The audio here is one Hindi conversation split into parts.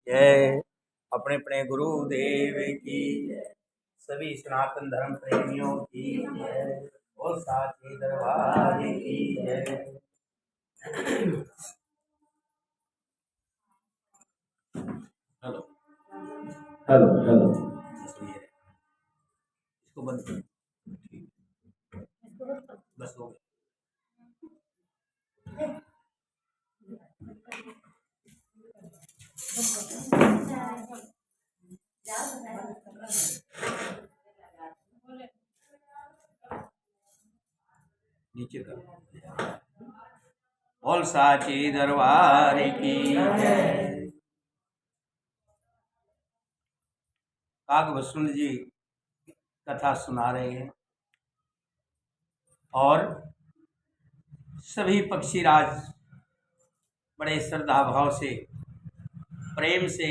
जय। अपने अपने गुरुदेव की जय। सभी सनातन धर्म प्रेमियों की जय और साचे दरबार की जय। हेलो हेलो हेलो इसको बंद कर। ठीक, बस हो गया। नीचे कर। बोल साचे दरबार की जय। काकभूषण जी कथा सुना रहे हैं और सभी पक्षीराज बड़े श्रद्धा भाव से प्रेम से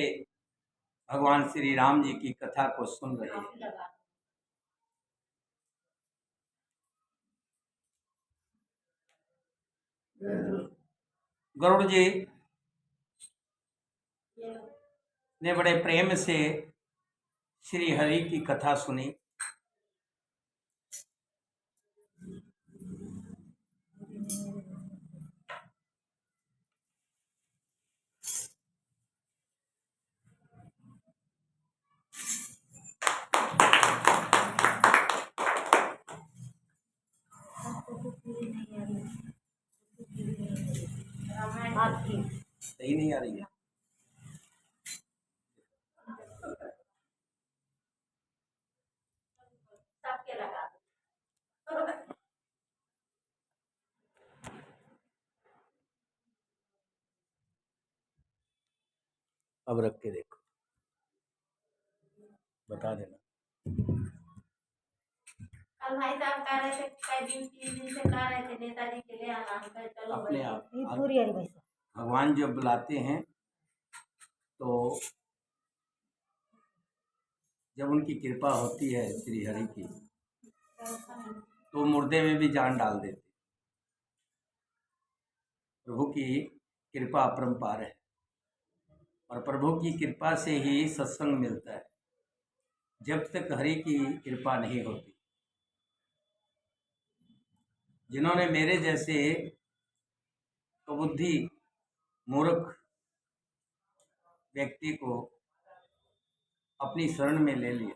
भगवान श्री राम जी की कथा को सुन रहे हैं। गरुड़ जी ने बड़े प्रेम से श्री हरि की कथा सुनी। सही नहीं आ रही है। अब रख के देखो, बता देना। कल भाई साहब कह रहे थे कई दिन 3 दिन से कह रहे थे नेताजी के लिए आना, हम कहे चलो अपने आप पूरी हरी भाई भगवान जब बुलाते हैं तो जब उनकी कृपा होती है श्री हरि की तो मुर्दे में भी जान डाल देते। प्रभु की कृपा अपरंपार है और प्रभु की कृपा से ही सत्संग मिलता है। जब तक हरि की कृपा नहीं होती, जिन्होंने मेरे जैसे कुबुद्धि मूर्ख व्यक्ति को अपनी शरण में ले लिया,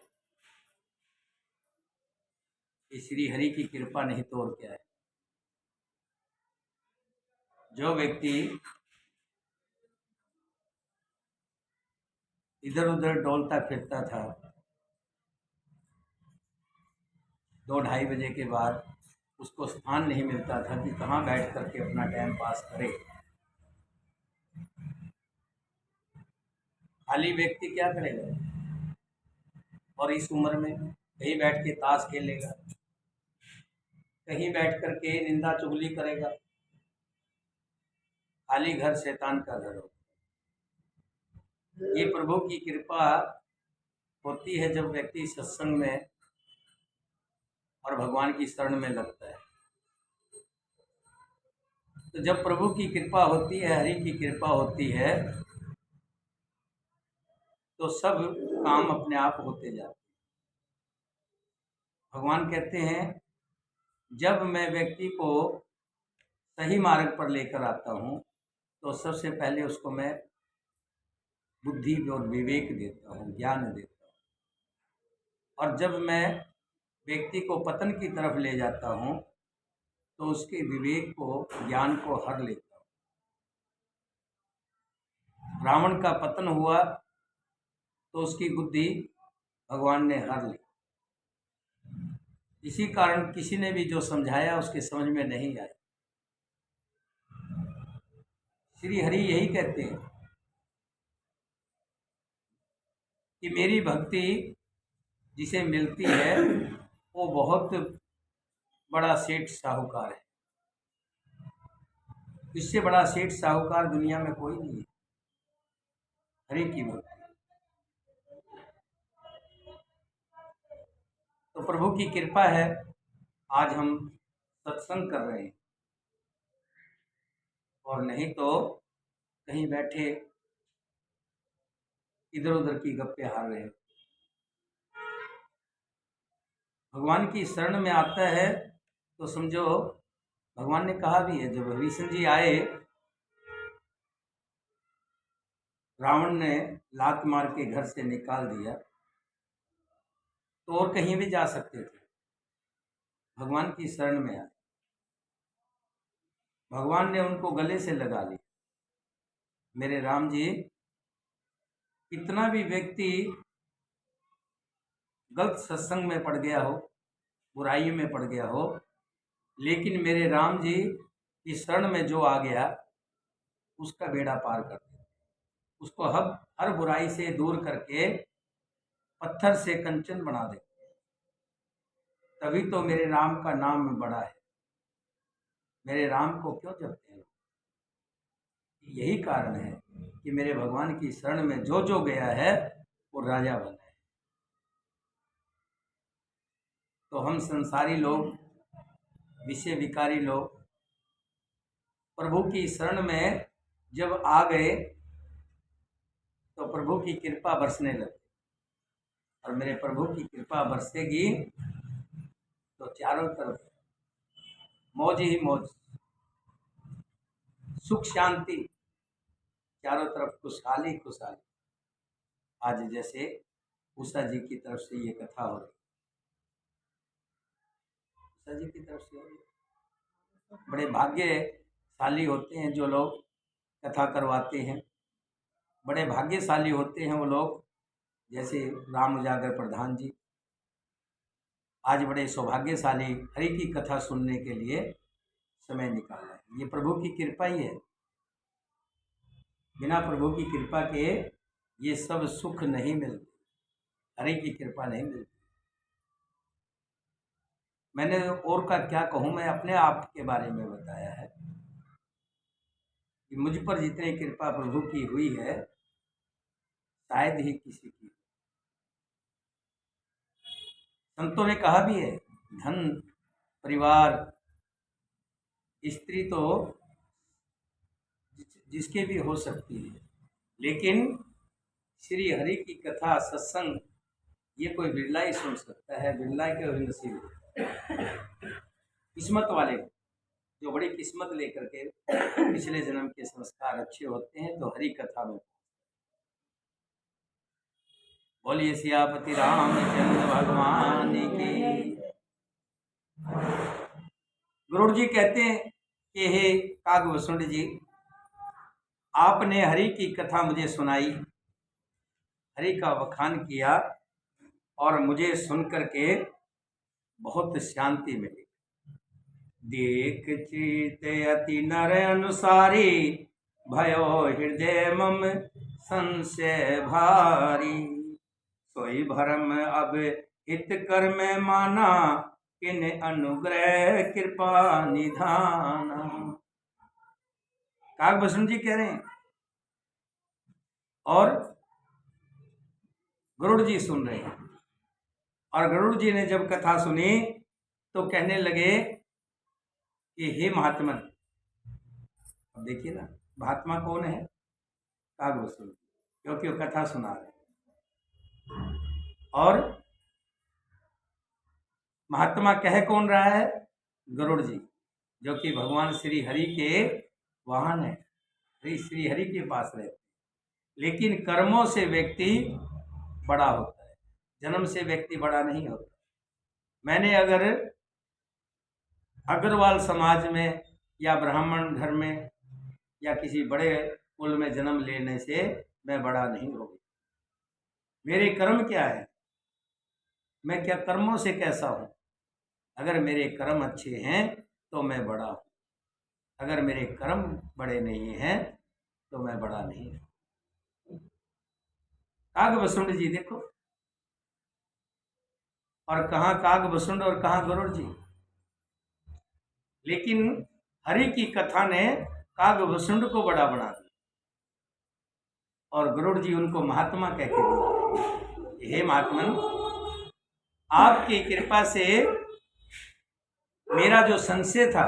ये श्री हरि की कृपा नहीं तो और क्या है। जो व्यक्ति इधर उधर डोलता फिरता था, 2-2:30 बजे के बाद उसको स्थान नहीं मिलता था कि कहाँ बैठ करके अपना टाइम पास करे। खाली व्यक्ति क्या करेगा? और इस उम्र में कहीं बैठ के ताश खेलेगा, कहीं बैठ करके निंदा चुगली करेगा। खाली घर शैतान का घर हो। ये प्रभु की कृपा होती है जब व्यक्ति सत्संग में और भगवान की शरण में लगता है। तो जब प्रभु की कृपा होती है, हरि की कृपा होती है, तो सब काम अपने आप होते जाते हैं। भगवान कहते हैं जब मैं व्यक्ति को सही मार्ग पर लेकर आता हूँ तो सबसे पहले उसको मैं बुद्धि और विवेक देता हूँ, ज्ञान देता हूँ। और जब मैं व्यक्ति को पतन की तरफ ले जाता हूँ तो उसके विवेक को, ज्ञान को हर लेता हूँ। रावण का पतन हुआ तो उसकी बुद्धि भगवान ने हर ली। इसी कारण किसी ने भी जो समझाया उसके समझ में नहीं आया। श्री हरि यही कहते हैं कि मेरी भक्ति जिसे मिलती है वो बहुत बड़ा सेठ साहूकार है। इससे बड़ा सेठ साहूकार दुनिया में कोई नहीं है। हरि की भक्ति तो प्रभु की कृपा है, आज हम सत्संग कर रहे हैं। और नहीं तो कहीं बैठे इधर उधर की गप्पे हार रहे हो। भगवान की शरण में आता है तो समझो, भगवान ने कहा भी है, जब विभीषण जी आए, रावण ने लात मार के घर से निकाल दिया, तो और कहीं भी जा सकते थे, भगवान की शरण में आए, भगवान ने उनको गले से लगा लिया। मेरे राम जी, कितना भी व्यक्ति गलत सत्संग में पड़ गया हो, बुराई में पड़ गया हो, लेकिन मेरे राम जी की शरण में जो आ गया, उसका बेड़ा पार कर दिया, उसको हर बुराई से दूर करके पत्थर से कंचन बना दे। तभी तो मेरे राम का नाम बड़ा है। मेरे राम को क्यों जपते हैं? यही कारण है कि मेरे भगवान की शरण में जो जो गया है वो राजा बना है। तो हम संसारी लोग, विषय विकारी लोग, प्रभु की शरण में जब आ गए तो प्रभु की कृपा बरसने लगी, और मेरे प्रभु की कृपा बरसेगी तो चारों तरफ मौज ही मौज, सुख शांति, चारों तरफ खुशहाली खुशहाली। आज जैसे उषा जी की तरफ से ये कथा हो रही, उषा जी की तरफ से हो रही। बड़े भाग्यशाली होते हैं जो लोग कथा करवाते हैं, बड़े भाग्यशाली होते हैं वो लोग, जैसे राम उजागर प्रधान जी आज बड़े सौभाग्यशाली हरि की कथा सुनने के लिए समय निकाला है। ये प्रभु की कृपा ही है। बिना प्रभु की कृपा के ये सब सुख नहीं मिलते, हरि की कृपा नहीं मिलती। मैंने और का क्या कहूँ, मैं अपने आप के बारे में बताया है कि मुझ पर जितनी कृपा प्रभु की हुई है शायद ही किसी की। संतों ने कहा भी है, धन परिवार स्त्री तो जिसके भी हो सकती है, लेकिन श्री हरि की कथा सत्संग ये कोई बिरला ही सुन सकता है। बिरला के नसीब किस्मत वाले, जो बड़ी किस्मत लेकर के पिछले जन्म के संस्कार अच्छे होते हैं तो हरि कथा में। बोलिए सियापति रामचंद्र भगवान की। गुरु जी कहते हैं कि हे कागभूषण जी, आपने हरि की कथा मुझे सुनाई, हरि का बखान किया, और मुझे सुन करके बहुत शांति मिली। देख चित अति नर अनुसारी, भयो हृदय मम संशय भारी। सोई भरम अब हित कर में माना, किन अनुग्रह कृपा निधाना। कागभूषण जी कह रहे हैं, और गरुड़ जी सुन रहे हैं। और गरुड़ जी ने जब कथा सुनी तो कहने लगे कि हे महात्मन, अब देखिए ना, महात्मा कौन है? कागभूषण, क्योंकि वो कथा सुना रहे। और महात्मा कह कौन रहा है? गरुड़ जी, जो कि भगवान श्री हरि के वाहन है, श्री हरि के पास रहते। लेकिन कर्मों से व्यक्ति बड़ा होता है, जन्म से व्यक्ति बड़ा नहीं होता। मैंने अगर अग्रवाल समाज में या ब्राह्मण घर में या किसी बड़े कुल में जन्म लेने से मैं बड़ा नहीं हो गया। मेरे कर्म क्या है, मैं क्या कर्मों से कैसा हूँ? अगर मेरे कर्म अच्छे हैं तो मैं बड़ा हूँ, अगर मेरे कर्म बड़े नहीं हैं तो मैं बड़ा नहीं हूँ। कागभूषण जी देखो, और कहाँ कागभूषण और कहाँ गरुड़ जी। लेकिन हरि की कथा ने कागभूषण को बड़ा बना दिया, और गरुड़ जी उनको महात्मा कह के बुलाते। हे महात्मन, आपकी कृपा से मेरा जो संशय था,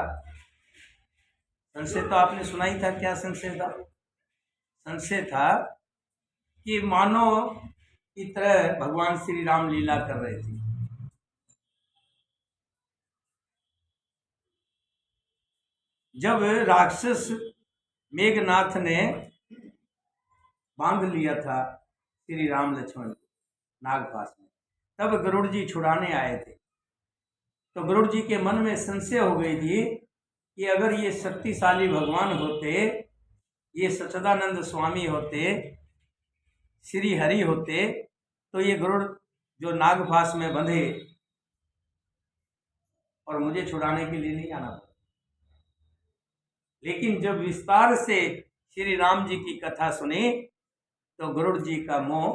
संशय तो आपने सुना ही था, क्या संशय था? संशय था कि मानो की तरह भगवान श्री राम लीला कर रहे थे। जब राक्षस मेघनाथ ने बांध लिया था श्री राम लक्ष्मण को नागपाश में, तब गरुड़ जी छुड़ाने आए थे। तो गरुड़ जी के मन में संशय हो गई थी कि अगर ये शक्तिशाली भगवान होते, ये सच्चिदानंद स्वामी होते, श्री हरि होते, तो ये गरुड़ जो नागपाश में बंधे और मुझे छुड़ाने के लिए नहीं आना पड़ा। लेकिन जब विस्तार से श्री राम जी की कथा सुनी तो गरुड़ जी का मोह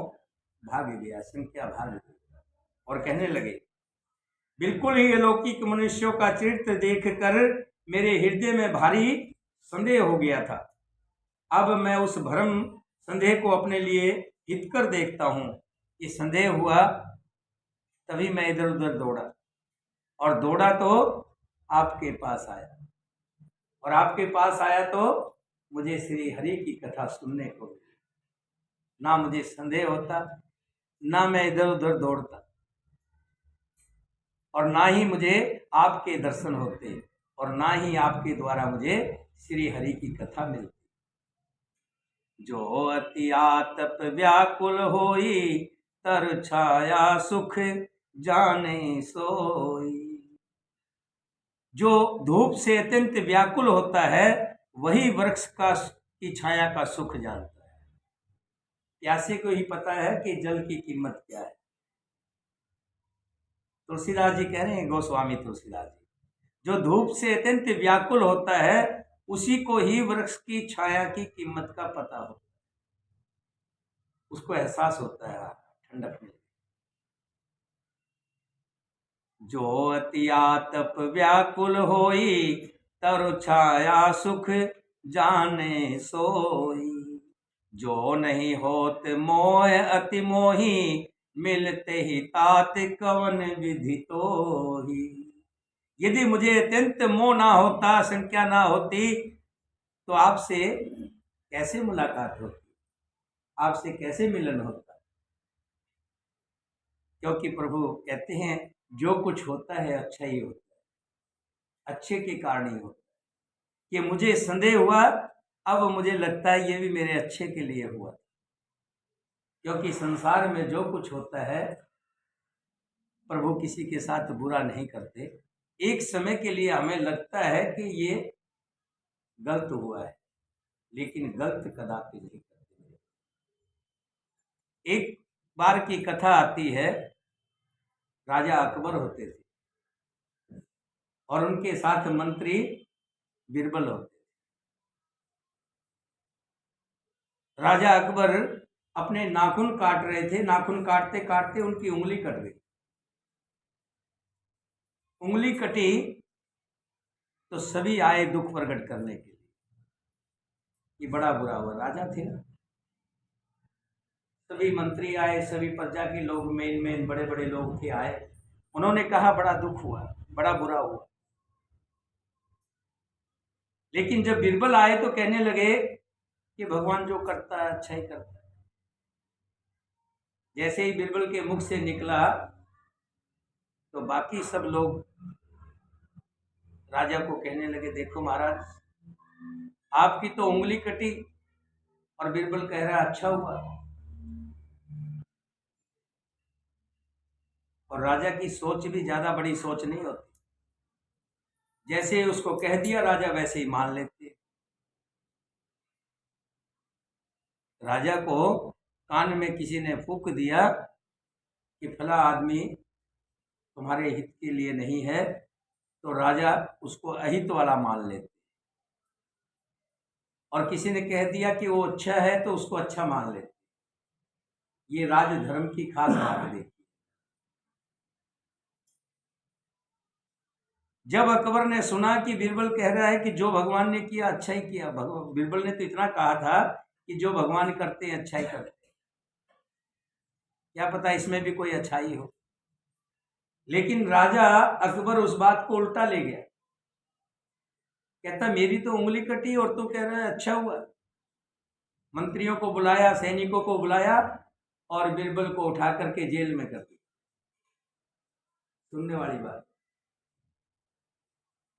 भाग गया, संख्या भाग गई, और कहने लगे, बिल्कुल ही अलौकिक मनुष्यों का चरित्र देखकर मेरे हृदय में भारी संदेह हो गया था। अब मैं उस भ्रम संदेह को अपने लिए हितकर देखता हूँ। ये संदेह हुआ तभी मैं इधर उधर दौड़ा, और दौड़ा तो आपके पास आया, और आपके पास आया तो मुझे श्री हरि की कथा सुनने को मिली। ना मुझे संदेह होता, ना मैं इधर उधर दौड़ता, और ना ही मुझे आपके दर्शन होते, और ना ही आपके द्वारा मुझे श्री हरि की कथा मिलती। जो अति आतप व्याकुल होई, तर छाया सुख जाने सोई। जो धूप से अत्यंत व्याकुल होता है वही वृक्ष की छाया का सुख जानता है। प्यासे को ही पता है कि जल की कीमत क्या है। तुलसीदास जी कह रहे हैं, गोस्वामी तुलसीदास जी, जो धूप से अत्यंत व्याकुल होता है उसी को ही वृक्ष की छाया की कीमत का पता होता है, उसको एहसास होता है ठंडक में। जो अति आतप व्याकुल होई, तरु छाया सुख जाने सोई। जो नहीं होत मोह अति मोही, मिलते ही तात कवन विधि तोही। यदि मुझे अत्यंत मोह ना होता, संख्या ना होती, तो आपसे कैसे मुलाकात होती, आपसे कैसे मिलन होता। क्योंकि प्रभु कहते हैं जो कुछ होता है अच्छा ही होता है, अच्छे के कारण ही होता है। कि मुझे संदेह हुआ, अब मुझे लगता है ये भी मेरे अच्छे के लिए हुआ, क्योंकि संसार में जो कुछ होता है प्रभु किसी के साथ बुरा नहीं करते। एक समय के लिए हमें लगता है कि ये गलत हुआ है, लेकिन गलत कदापि नहीं करते। एक बार की कथा आती है, राजा अकबर होते थे और उनके साथ मंत्री बिरबल होते थे। राजा अकबर अपने नाखून काट रहे थे, नाखून काटते काटते उनकी उंगली कट गई। उंगली कटी तो सभी आए दुख प्रकट करने के लिए, ये बड़ा बुरा हुआ। राजा थे ना, सभी मंत्री आए, सभी प्रजा के लोग, मेन बड़े बड़े लोग थे, आए। उन्होंने कहा बड़ा दुख हुआ, बड़ा बुरा हुआ। लेकिन जब बिरबल आए तो कहने लगे कि भगवान जो करता है अच्छा ही करता है। जैसे ही बिरबल के मुख से निकला तो बाकी सब लोग राजा को कहने लगे, देखो महाराज, आपकी तो उंगली कटी और बिरबल कह रहा अच्छा हुआ। और राजा की सोच भी ज्यादा बड़ी सोच नहीं होती, जैसे उसको कह दिया राजा वैसे ही मान लेते। राजा को कान में किसी ने फूंक दिया कि फला आदमी तुम्हारे हित के लिए नहीं है, तो राजा उसको अहित वाला मान लेते। और किसी ने कह दिया कि वो अच्छा है तो उसको अच्छा मान लेते। ये राजधर्म की खास बात देखी। जब अकबर ने सुना कि बिरबल कह रहा है कि जो भगवान ने किया अच्छा ही किया, बिरबल ने तो इतना कहा था कि जो भगवान करते हैं अच्छा ही करते हैं, क्या पता इसमें भी कोई अच्छाई हो। लेकिन राजा अकबर उस बात को उल्टा ले गया, कहता मेरी तो उंगली कटी और तू कह रहा है अच्छा हुआ। मंत्रियों को बुलाया, सैनिकों को बुलाया और बीरबल को उठा करके जेल में कर दिया। सुनने वाली बात।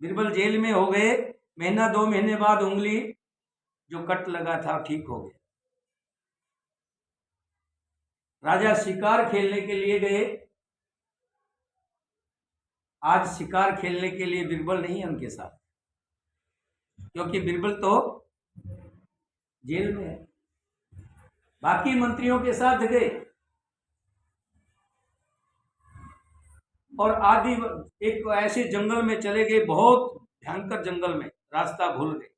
बीरबल जेल में हो गए। महीना 2 महीने बाद उंगली जो कट लगा था ठीक हो गया। राजा शिकार खेलने के लिए गए। आज शिकार खेलने के लिए बीरबल नहीं है उनके साथ, क्योंकि बीरबल तो जेल में है। बाकी मंत्रियों के साथ गए और आदि एक ऐसे जंगल में चले गए, बहुत भयंकर जंगल में, रास्ता भूल गए।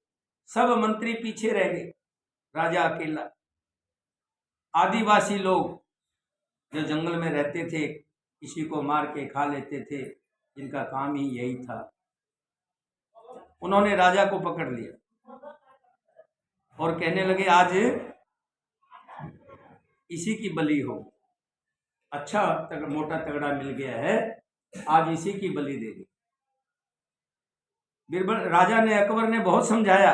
सब मंत्री पीछे रह गए, राजा अकेला। आदिवासी लोग जो जंगल में रहते थे, किसी को मार के खा लेते थे, जिनका काम ही यही था, उन्होंने राजा को पकड़ लिया और कहने लगे आज इसी की बलि हो। अच्छा मोटा तगड़ा मिल गया है, आज इसी की बलि दे दी। बीरबल राजा ने, अकबर ने बहुत समझाया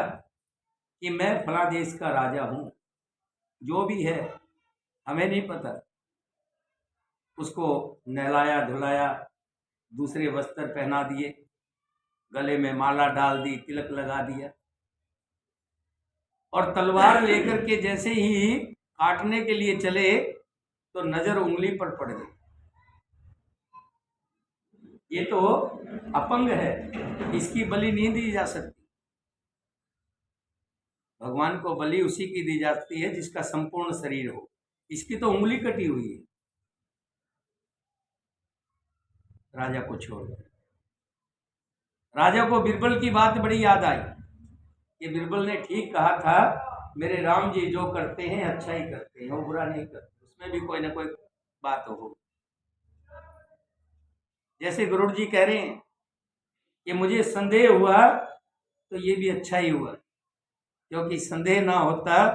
कि मैं फला देश का राजा हूं, जो भी है हमें नहीं पता। उसको नहलाया धुलाया, दूसरे वस्त्र पहना दिए, गले में माला डाल दी, तिलक लगा दिया और तलवार लेकर के जैसे ही काटने के लिए चले तो नजर उंगली पर पड़ गई। ये तो अपंग है, इसकी बलि नहीं दी जा सकती। भगवान को बलि उसी की दी जाती है जिसका संपूर्ण शरीर हो। इसकी तो उंगली कटी हुई है। राजा को छोड़ दिया। राजा को बीरबल की बात बड़ी याद आई कि बीरबल ने ठीक कहा था, मेरे राम जी जो करते हैं अच्छा ही करते हैं, वो बुरा नहीं करते, उसमें भी कोई ना कोई बात हो। जैसे गुरु जी कह रहे हैं कि मुझे संदेह हुआ तो ये भी अच्छा ही हुआ, क्योंकि संदेह ना होता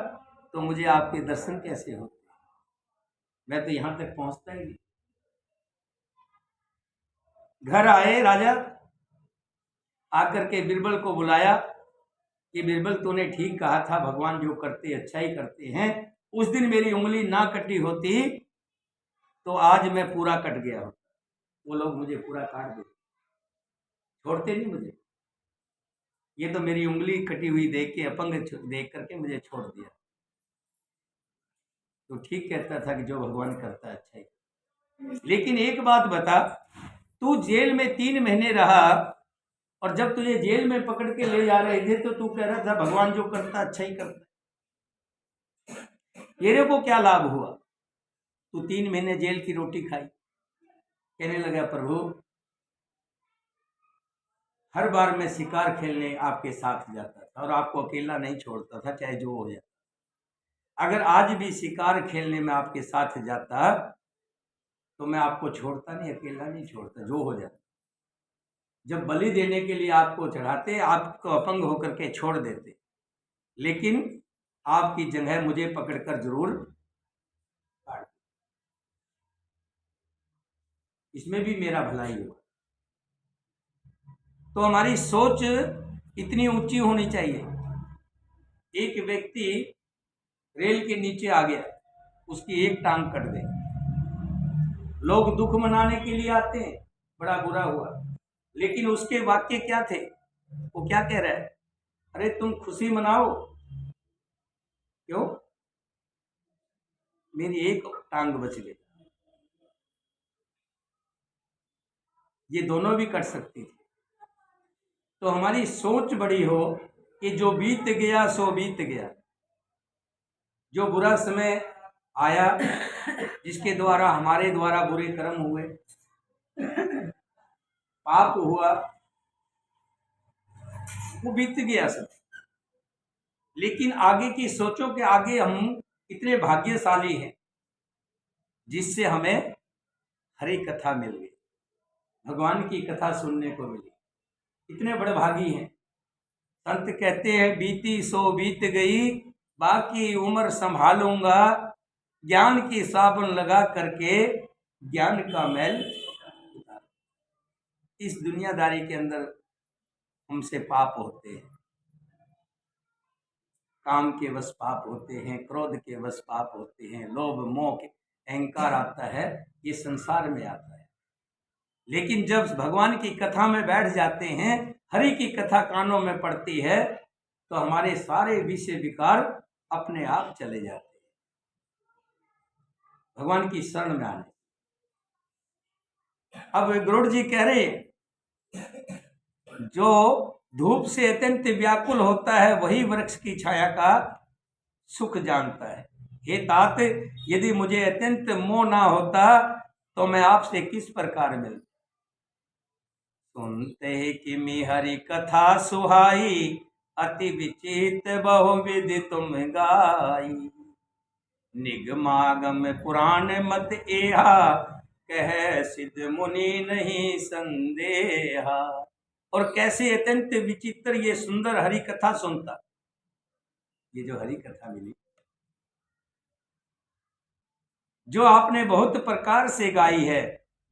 तो मुझे आपके दर्शन कैसे होते, मैं तो यहां तक पहुंचता ही नहीं। घर आए राजा, आकर के बीरबल को बुलाया कि बीरबल तूने ठीक कहा था, भगवान जो करते अच्छा ही करते हैं। उस दिन मेरी उंगली ना कटी होती तो आज मैं पूरा कट गया होता। वो लोग मुझे पूरा काट देते, छोड़ते नहीं मुझे। ये तो मेरी उंगली कटी हुई देख के, अपंग देख करके मुझे छोड़ दिया। तो ठीक कहता था कि जो भगवान करता है अच्छा ही। लेकिन एक बात बता, तू जेल में 3 महीने रहा और जब तुझे जेल में पकड़ के ले जा रहे थे तो तू कह रहा था भगवान जो करता अच्छा ही करता है। तेरे को क्या लाभ हुआ? तू 3 महीने जेल की रोटी खाई। कहने लगा प्रभु, हर बार मैं शिकार खेलने आपके साथ जाता था और आपको अकेला नहीं छोड़ता था, चाहे जो हो जाता। अगर आज भी शिकार खेलने में आपके साथ जाता तो मैं आपको छोड़ता नहीं, अकेला नहीं छोड़ता, जो हो जाता। जब बलि देने के लिए आपको चढ़ाते, आपको अपंग होकर के छोड़ देते, लेकिन आपकी जगह मुझे पकड़कर जरूर काट। इसमें भी मेरा भलाई हुआ। तो हमारी सोच इतनी ऊंची होनी चाहिए। एक व्यक्ति रेल के नीचे आ गया, उसकी एक टांग कट गई। लोग दुख मनाने के लिए आते हैं, बड़ा बुरा हुआ, लेकिन उसके वाक्य क्या थे? वो क्या कह रहा है? अरे तुम खुशी मनाओ, क्यों? मेरी एक टांग बच गई। ये दोनों भी कट सकती थी। तो हमारी सोच बड़ी हो कि जो बीत गया सो बीत गया। जो बुरा समय आया, जिसके द्वारा हमारे द्वारा बुरे कर्म हुए, पाप हुआ, वो बीत गया सब। लेकिन आगे की सोचो कि आगे हम कितने भाग्यशाली हैं जिससे हमें हरि कथा मिल गई, भगवान की कथा सुनने को मिली। कितने बड़े भागी हैं। संत कहते हैं बीती सो बीत गई, बाकी उम्र संभालूंगा, ज्ञान की साबुन लगा करके ज्ञान का मैल। इस दुनियादारी के अंदर हमसे पाप होते हैं। काम के वश पाप होते हैं, क्रोध के वश पाप होते हैं, लोभ मोह अहंकार आता है, ये संसार में आता है। लेकिन जब भगवान की कथा में बैठ जाते हैं, हरि की कथा कानों में पड़ती है, तो हमारे सारे विषय विकार अपने आप चले जाते हैं भगवान की शरण में आने। अब गरुड़ जी कह रहे, जो धूप से अत्यंत व्याकुल होता है वही वृक्ष की छाया का सुख जानता है। हे तात, यदि मुझे अत्यंत मोह ना होता तो मैं आपसे किस प्रकार मिलता। सुनते ही कि मी हरि कथा सुहाई, अति विचित बहुविध तुम गाई। निगमागम पुराण मत एहा, कह सिद्ध मुनि नहीं संदेहा। और कैसे अत्यंत विचित्र ये सुंदर हरि कथा सुनता। ये जो हरि कथा मिली, जो आपने बहुत प्रकार से गाई है,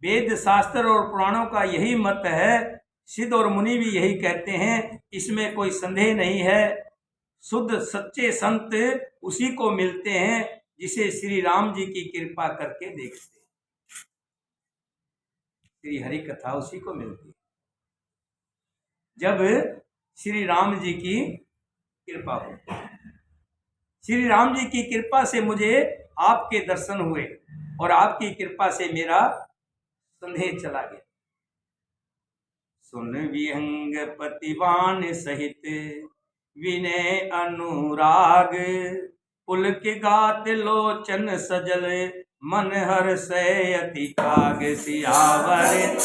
वेद शास्त्र और पुराणों का यही मत है, सिद्ध और मुनि भी यही कहते हैं, इसमें कोई संदेह नहीं है। शुद्ध सच्चे संत उसी को मिलते हैं जिसे श्री राम जी की कृपा करके देखते हैं। श्री हरि कथा उसी को मिलती है जब श्री राम जी की कृपा हो। श्री राम जी की कृपा से मुझे आपके दर्शन हुए और आपकी कृपा से मेरा संदेह चला गया। सुन विहंग पतिवान सहित विनय अनुराग, पुलक गात लोचन सजल मन हर्षय अति काग। सियावर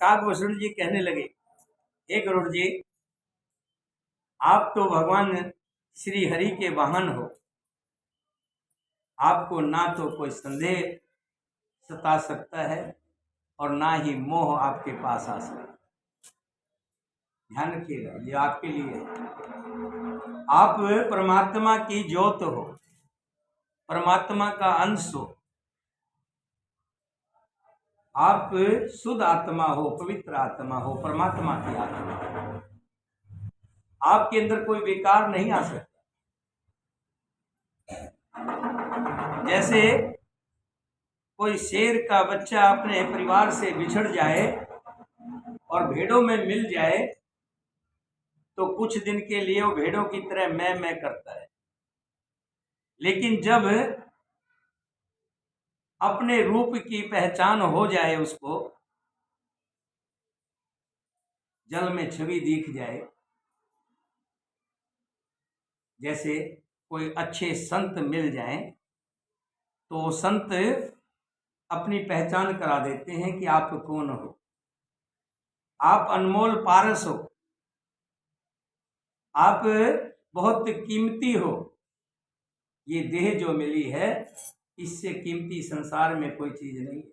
काकभूषण जी कहने लगे, हे गरुड़ जी, आप तो भगवान श्री हरि के वाहन हो। आपको ना तो कोई संदेह सता सकता है और ना ही मोह आपके पास आ सकता है। ध्यान रखिएगा, ये आपके लिए है। आप परमात्मा की ज्योत हो, परमात्मा का अंश हो। आप शुद्ध आत्मा हो, पवित्र आत्मा हो, परमात्मा की आत्मा हो। आपके अंदर कोई विकार नहीं आ सकता। जैसे कोई शेर का बच्चा अपने परिवार से बिछड़ जाए और भेड़ों में मिल जाए तो कुछ दिन के लिए वो भेड़ों की तरह मैं करता है, लेकिन जब अपने रूप की पहचान हो जाए, उसको जल में छवि दिख जाए, जैसे कोई अच्छे संत मिल जाएं तो संत अपनी पहचान करा देते हैं कि आप कौन हो। आप अनमोल पारस हो, आप बहुत कीमती हो। ये देह जो मिली है, इससे कीमती संसार में कोई चीज नहीं है।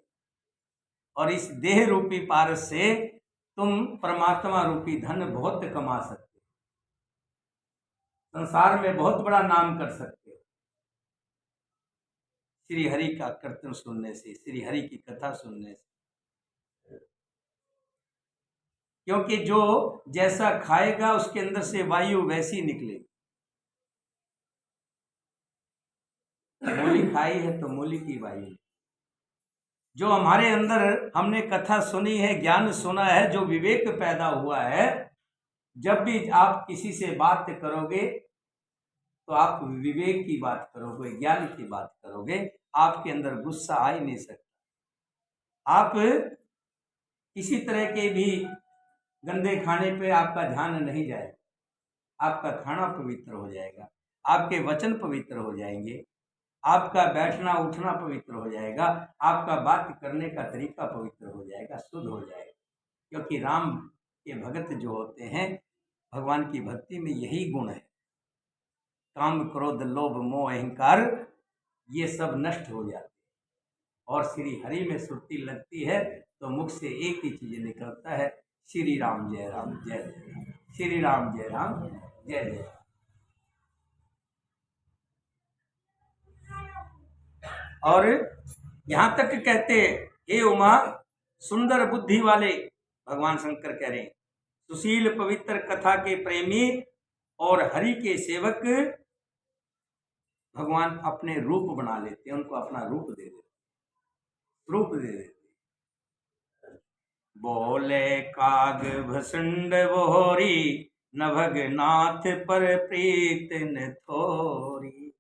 और इस देह रूपी पारस से तुम परमात्मा रूपी धन बहुत कमा सकते हो, संसार में बहुत बड़ा नाम कर सकते हो श्री हरि का कीर्तन सुनने से, श्री हरि की कथा सुनने से। क्योंकि जो जैसा खाएगा उसके अंदर से वायु वैसी निकलेगी। मूली खाई है तो मूली की वायु। जो हमारे अंदर हमने कथा सुनी है, ज्ञान सुना है, जो विवेक पैदा हुआ है, जब भी आप किसी से बात करोगे तो आप विवेक की बात करोगे, ज्ञान की बात करोगे, आपके अंदर गुस्सा आ ही नहीं सकता। आप किसी तरह के भी गंदे खाने पे आपका ध्यान नहीं जाएगा, आपका खाना पवित्र हो जाएगा, आपके वचन पवित्र हो जाएंगे, आपका बैठना उठना पवित्र हो जाएगा, आपका बात करने का तरीका पवित्र हो जाएगा, शुद्ध हो जाएगा। क्योंकि राम के भगत जो होते हैं, भगवान की भक्ति में यही गुण है। काम क्रोध लोभ मोह अहंकार ये सब नष्ट हो जाते हैं और श्री हरि में सुरती लगती है तो मुख से एक ही चीज निकलता है, श्री राम जय राम जय जय राम, श्री राम जय राम जय जय राम। और यहाँ तक कहते, हे उमा सुंदर बुद्धि वाले, भगवान शंकर कह रहे हैं, सुशील पवित्र कथा के प्रेमी और हरि के सेवक भगवान अपने रूप बना लेते हैं, उनको अपना रूप दे देते, रूप दे देते। बोले काग भसुंड बोरी, नभग नाथ पर प्रीत न थोरी,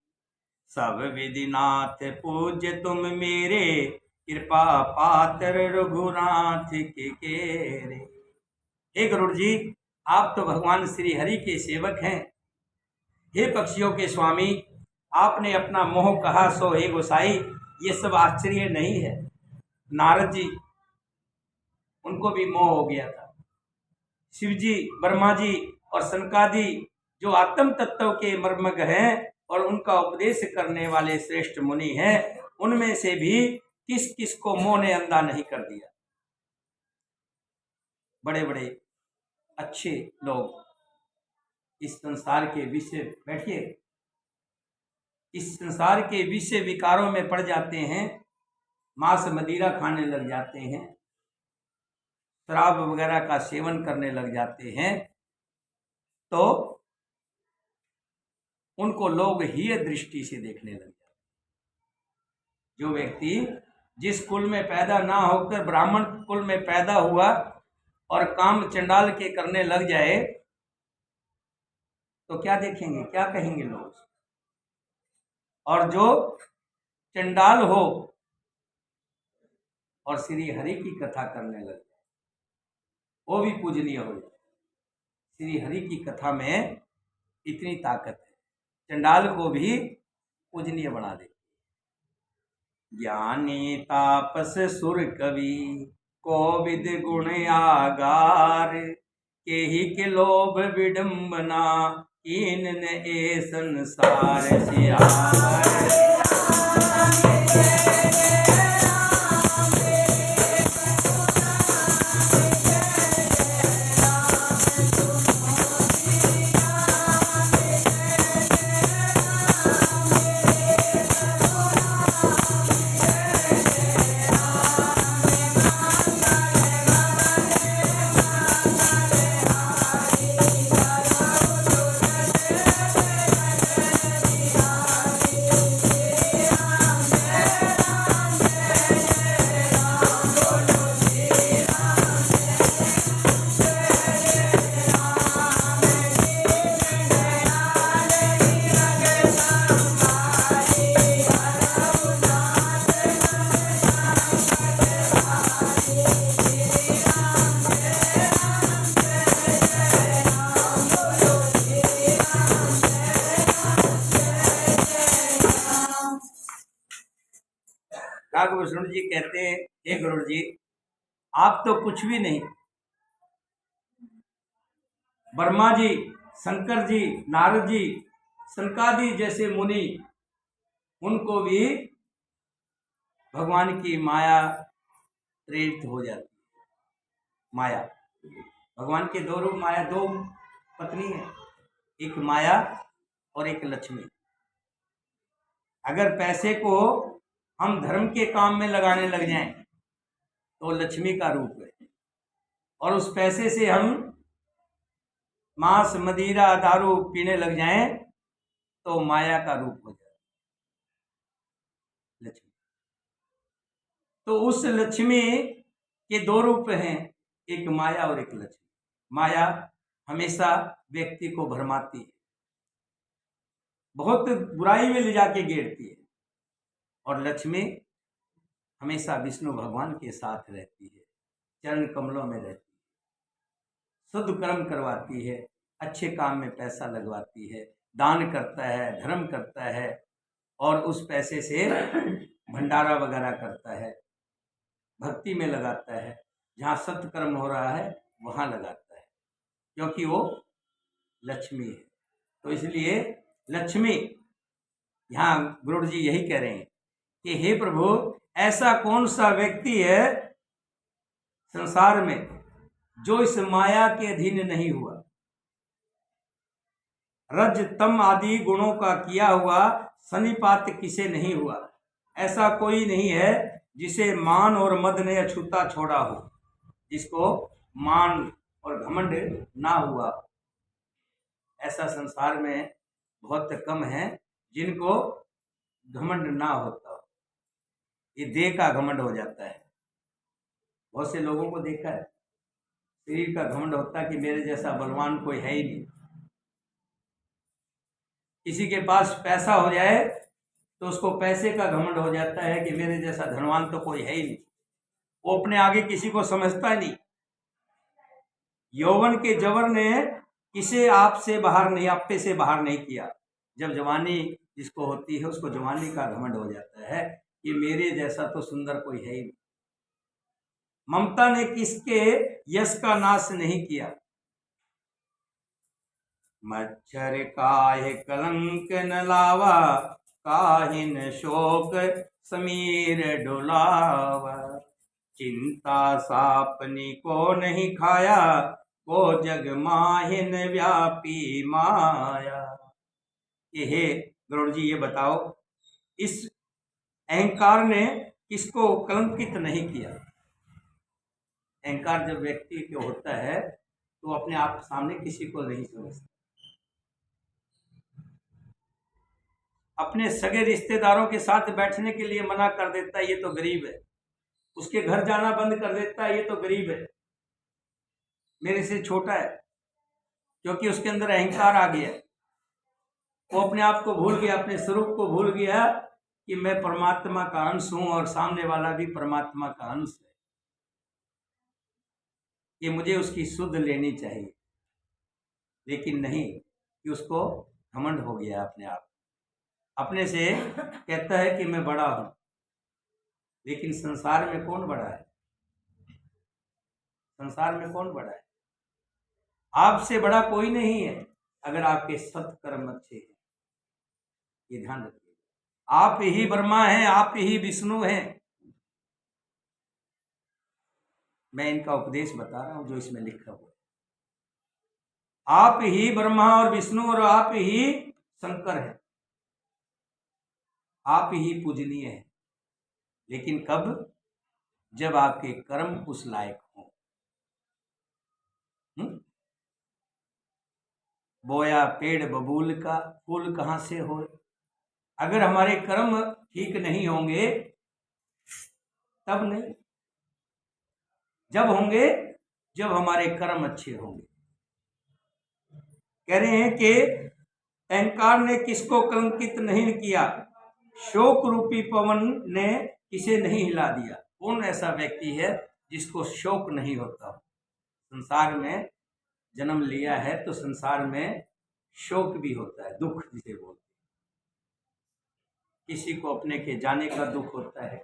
सब विधिनाथ पूज्य तुम मेरे, कृपा पात्र रघुनाथ के केरे। हे गरुड़ जी, आप तो भगवान श्री हरि के सेवक हैं। हे पक्षियों के स्वामी, आपने अपना मोह कहा सो हे गोसाई, ये सब आश्चर्य नहीं है। नारद जी, उनको भी मोह हो गया था। शिव जी, ब्रह्मा जी और सनकादि जो आत्म तत्व के मर्मज्ञ हैं और उनका उपदेश करने वाले श्रेष्ठ मुनि हैं, उनमें से भी किस किस को मोह ने अंधा नहीं कर दिया। बड़े बड़े अच्छे लोग इस संसार के विषय, बैठिए, इस संसार के विषय विकारों में पड़ जाते हैं, मांस मदिरा खाने लग जाते हैं, शराब वगैरह का सेवन करने लग जाते हैं, तो उनको लोग हीय दृष्टि से देखने लग जाते हैं। जो व्यक्ति जिस कुल में पैदा ना होकर ब्राह्मण कुल में पैदा हुआ और काम चंडाल के करने लग जाए तो क्या देखेंगे, क्या कहेंगे लोग। और जो चंडाल हो और श्री हरि की कथा करने लग जाए वो भी पूजनीय हो जाए। श्री हरि की कथा में इतनी ताकत है, चंडाल को भी पूजनीय बना दे। ज्ञानी तापस सुर कवि, कोविद गुण आगार, केहि के लोभ विडम्बना, कीन न ए संसार सियार। काकभूषण जी कहते हैं, हे गरुड़ जी, आप तो कुछ भी नहीं। ब्रह्मा जी, शंकर जी, नारद जी, सनकादि जैसे मुनि, उनको भी भगवान की माया प्रेरित हो जाती है। माया, भगवान के दो रूप, माया दो पत्नी है, एक माया और एक लक्ष्मी। अगर पैसे को हम धर्म के काम में लगाने लग जाएं तो लक्ष्मी का रूप है, और उस पैसे से हम मांस मदिरा दारू पीने लग जाएं तो माया का रूप हो जाए लक्ष्मी। तो उस लक्ष्मी के दो रूप हैं, एक माया और एक लक्ष्मी। माया हमेशा व्यक्ति को भरमाती है, बहुत बुराई में ले जाके गिरती है। और लक्ष्मी हमेशा विष्णु भगवान के साथ रहती है, चरण कमलों में रहती है, शुद्ध कर्म करवाती है, अच्छे काम में पैसा लगवाती है, दान करता है, धर्म करता है और उस पैसे से भंडारा वगैरह करता है, भक्ति में लगाता है, जहाँ सत्कर्म हो रहा है वहाँ लगाता है, क्योंकि वो लक्ष्मी है। तो इसलिए लक्ष्मी, यहाँ गुरु जी यही कह रहे हैं कि हे प्रभु, ऐसा कौन सा व्यक्ति है संसार में जो इस माया के अधीन नहीं हुआ, रज तम आदि गुणों का किया हुआ सन्निपात किसे नहीं हुआ। ऐसा कोई नहीं है जिसे मान और मद ने अछूता छोड़ा हो, जिसको मान और घमंड ना हुआ। ऐसा संसार में बहुत कम है जिनको घमंड ना होता हो। ये देह का घमंड हो जाता है। बहुत से लोगों को देखा है, शरीर का घमंड होता है कि मेरे जैसा बलवान कोई है ही नहीं। किसी के पास पैसा हो जाए तो उसको पैसे का घमंड हो जाता है कि मेरे जैसा धनवान तो कोई है ही नहीं। वो अपने आगे किसी को समझता नहीं। यौवन के जवर ने किसे आपसे बाहर नहीं, आपे से बाहर नहीं किया। जब जवानी जिसको होती है उसको जवानी का घमंड हो जाता है कि मेरे जैसा तो सुंदर कोई है ही नहीं। ममता ने किसके यश का नाश नहीं किया। मच्छर काहे कलंक न लावा, काहिन शोक समीर डुलावा। चिंता सापनी को नहीं खाया, को जग माहिन व्यापी माया। ये हे गरुड़ जी, ये बताओ इस अहंकार ने किसको कलंकित नहीं किया। अहंकार जब व्यक्ति को होता है तो अपने आप सामने किसी को नहीं समझता। अपने सगे रिश्तेदारों के साथ बैठने के लिए मना कर देता है, ये तो गरीब है। उसके घर जाना बंद कर देता है, ये तो गरीब है, मेरे से छोटा है। क्योंकि उसके अंदर अहंकार आ गया। वो अपने आप को भूल गया, अपने स्वरूप को भूल गया कि मैं परमात्मा का अंश हूं और सामने वाला भी परमात्मा का अंश है। ये मुझे उसकी सुध लेनी चाहिए, लेकिन नहीं, कि उसको घमंड हो गया अपने आप। अपने से कहता है कि मैं बड़ा हूं, लेकिन संसार में कौन बड़ा है? संसार में कौन बड़ा है? आपसे बड़ा कोई नहीं है, अगर आपके सत्कर्म अच्छे हैं। ये ध्यान रखिए, आप ही ब्रह्मा हैं, आप ही विष्णु हैं। मैं इनका उपदेश बता रहा हूं जो इसमें लिखा हुआ है। आप ही ब्रह्मा और विष्णु और आप ही शंकर हैं। आप ही पूजनीय हैं, लेकिन कब? जब आपके कर्म उस लायक हों। बोया पेड़ बबूल का फूल कहां से हो। अगर हमारे कर्म ठीक नहीं होंगे तब नहीं, जब होंगे जब हमारे कर्म अच्छे होंगे। कह रहे हैं कि अहंकार ने किसको कलंकित नहीं किया, शोक रूपी पवन ने किसे नहीं हिला दिया। कौन ऐसा व्यक्ति है जिसको शोक नहीं होता? संसार में जन्म लिया है तो संसार में शोक भी होता है, दुख जिसे बोलते हैं। किसी को अपने के जाने का दुख होता है,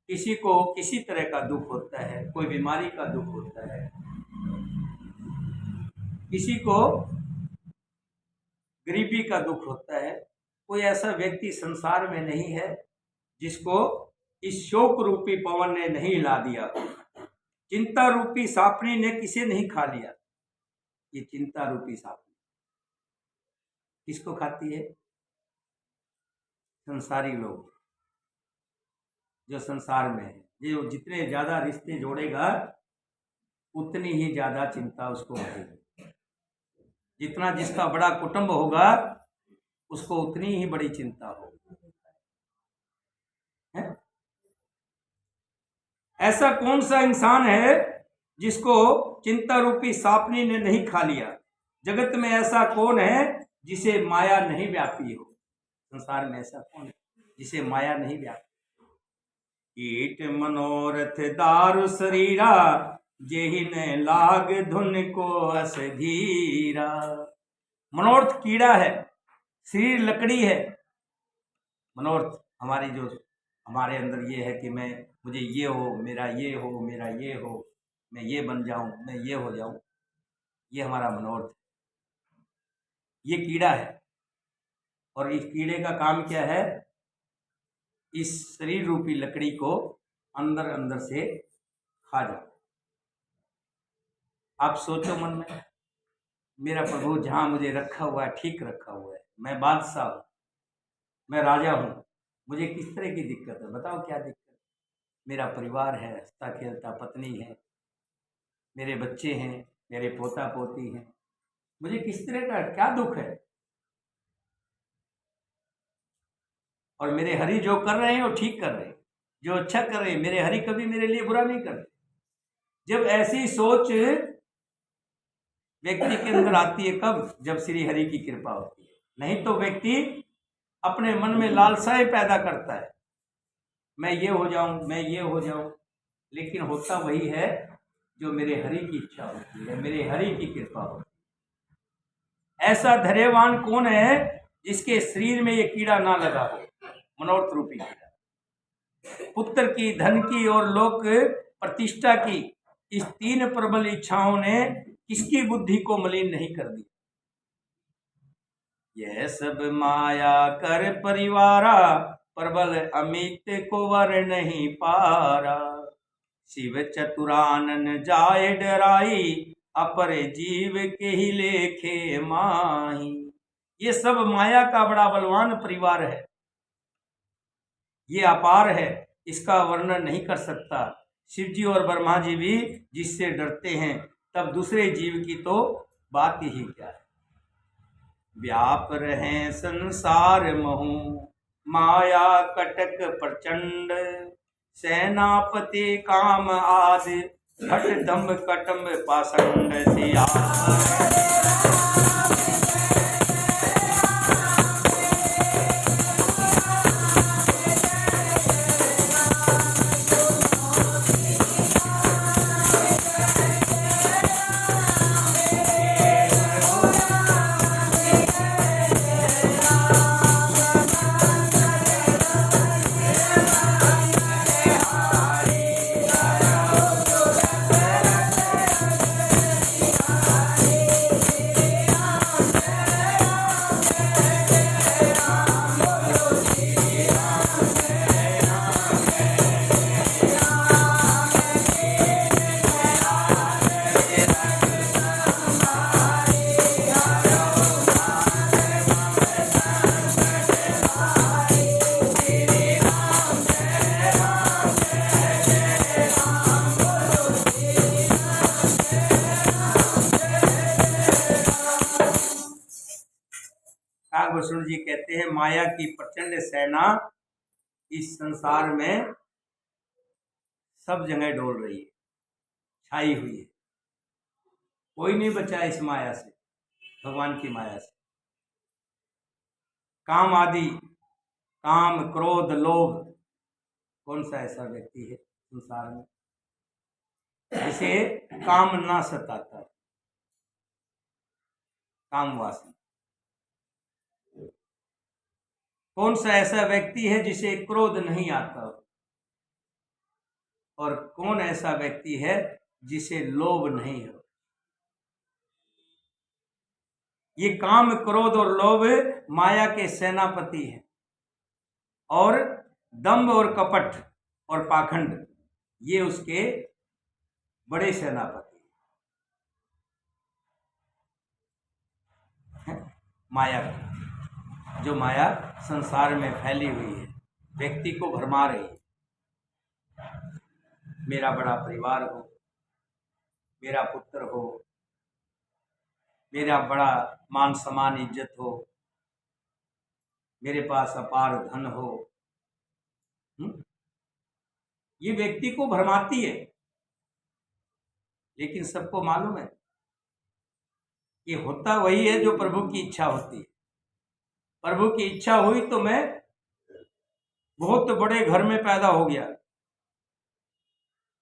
किसी को किसी तरह का दुख होता है, कोई बीमारी का दुख होता है, किसी को गरीबी का दुख होता है। कोई ऐसा व्यक्ति संसार में नहीं है जिसको इस शोक रूपी पवन ने नहीं हिला दिया। चिंता रूपी सापनी ने किसे नहीं खा लिया। ये चिंता रूपी सापनी किसको खाती है? संसारी लोग जो संसार में है। जो जितने ज्यादा रिश्ते जोड़ेगा उतनी ही ज्यादा चिंता उसको रहेगी। जितना जिसका बड़ा कुटुंब होगा उसको उतनी ही बड़ी चिंता होगी। ऐसा कौन सा इंसान है जिसको चिंता रूपी सापनी ने नहीं खा लिया। जगत में ऐसा कौन है जिसे माया नहीं व्यापी हो। संसार में ऐसा कौन है जिसे माया नहीं व्यापी। कीट मनोरथ दारु शरीरा, जेहि ने लाग धुन को अस धीरा। मनोरथ कीड़ा है, शरीर लकड़ी है। मनोरथ हमारी जो हमारे अंदर ये है कि मुझे ये हो, मेरा ये हो, मेरा ये हो, मैं ये बन जाऊं, मैं ये हो जाऊं, ये हमारा मनोरथ है। ये कीड़ा है और इस कीड़े का काम क्या है, इस शरीर रूपी लकड़ी को अंदर अंदर से खा जाओ। आप सोचो मन में, मेरा प्रभु जहां मुझे रखा हुआ है ठीक रखा हुआ है, मैं बादशाह हूं, मैं राजा हूं, मुझे किस तरह की दिक्कत है, बताओ क्या दिक्कत है। मेरा परिवार है, हंसता खेलता पत्नी है, मेरे बच्चे हैं, मेरे पोता पोती हैं, मुझे किस तरह का क्या दुख है। और मेरे हरि जो कर रहे हैं वो ठीक कर रहे हैं, जो अच्छा कर रहे हैं, मेरे हरि कभी मेरे लिए बुरा नहीं करते। जब ऐसी सोच व्यक्ति के अंदर आती है, कब, जब श्री हरि की कृपा होती है। नहीं तो व्यक्ति अपने मन में लालसाएं पैदा करता है, मैं ये हो जाऊं, मैं ये हो जाऊं, लेकिन होता वही है जो मेरे हरि की इच्छा होती है, मेरे हरि की कृपा होती है। ऐसा धैर्यवान कौन है जिसके शरीर में ये कीड़ा ना लगा हो, मनोरथ रूपी कीड़ा। पुत्र की, धन की और लोक प्रतिष्ठा की इस तीन प्रबल इच्छाओं ने किसकी बुद्धि को मलिन नहीं कर दी। यह सब माया कर परिवारा, प्रबल अमित को वर नहीं पारा। शिव चतुरानन जाय डराई, अपर जीव के ही लेखे माही। ये सब माया का बड़ा बलवान परिवार है, ये अपार है, इसका वर्णन नहीं कर सकता। शिव जी और ब्रह्मा जी भी जिससे डरते हैं, तब दूसरे जीव की तो बात ही क्या है। व्याप रहे संसार महु, माया कटक प्रचंड। सेनापति काम आदि, घट दम्भ कटम्ब पाषंड। सिया कागभूषण जी कहते हैं, माया की प्रचंड सेना इस संसार में सब जगह डोल रही है, छाई हुई है। कोई नहीं बचा इस माया से, भगवान की माया से। काम आदि, काम क्रोध लोभ, कौन सा ऐसा व्यक्ति है संसार में जिसे काम ना सताता, काम वासना। कौन सा ऐसा व्यक्ति है जिसे क्रोध नहीं आता, और कौन ऐसा व्यक्ति है जिसे लोभ नहीं हो। ये काम क्रोध और लोभ माया के सेनापति हैं, और दंभ और कपट और पाखंड ये उसके बड़े सेनापति हैं। माया, जो माया संसार में फैली हुई है, व्यक्ति को भरमा रही है। मेरा बड़ा परिवार हो, मेरा पुत्र हो, मेरा बड़ा मान सम्मान इज्जत हो, मेरे पास अपार धन हो, ये व्यक्ति को भरमाती है। लेकिन सबको मालूम है कि होता वही है जो प्रभु की इच्छा होती है। प्रभु की इच्छा हुई तो मैं बहुत बड़े घर में पैदा हो गया।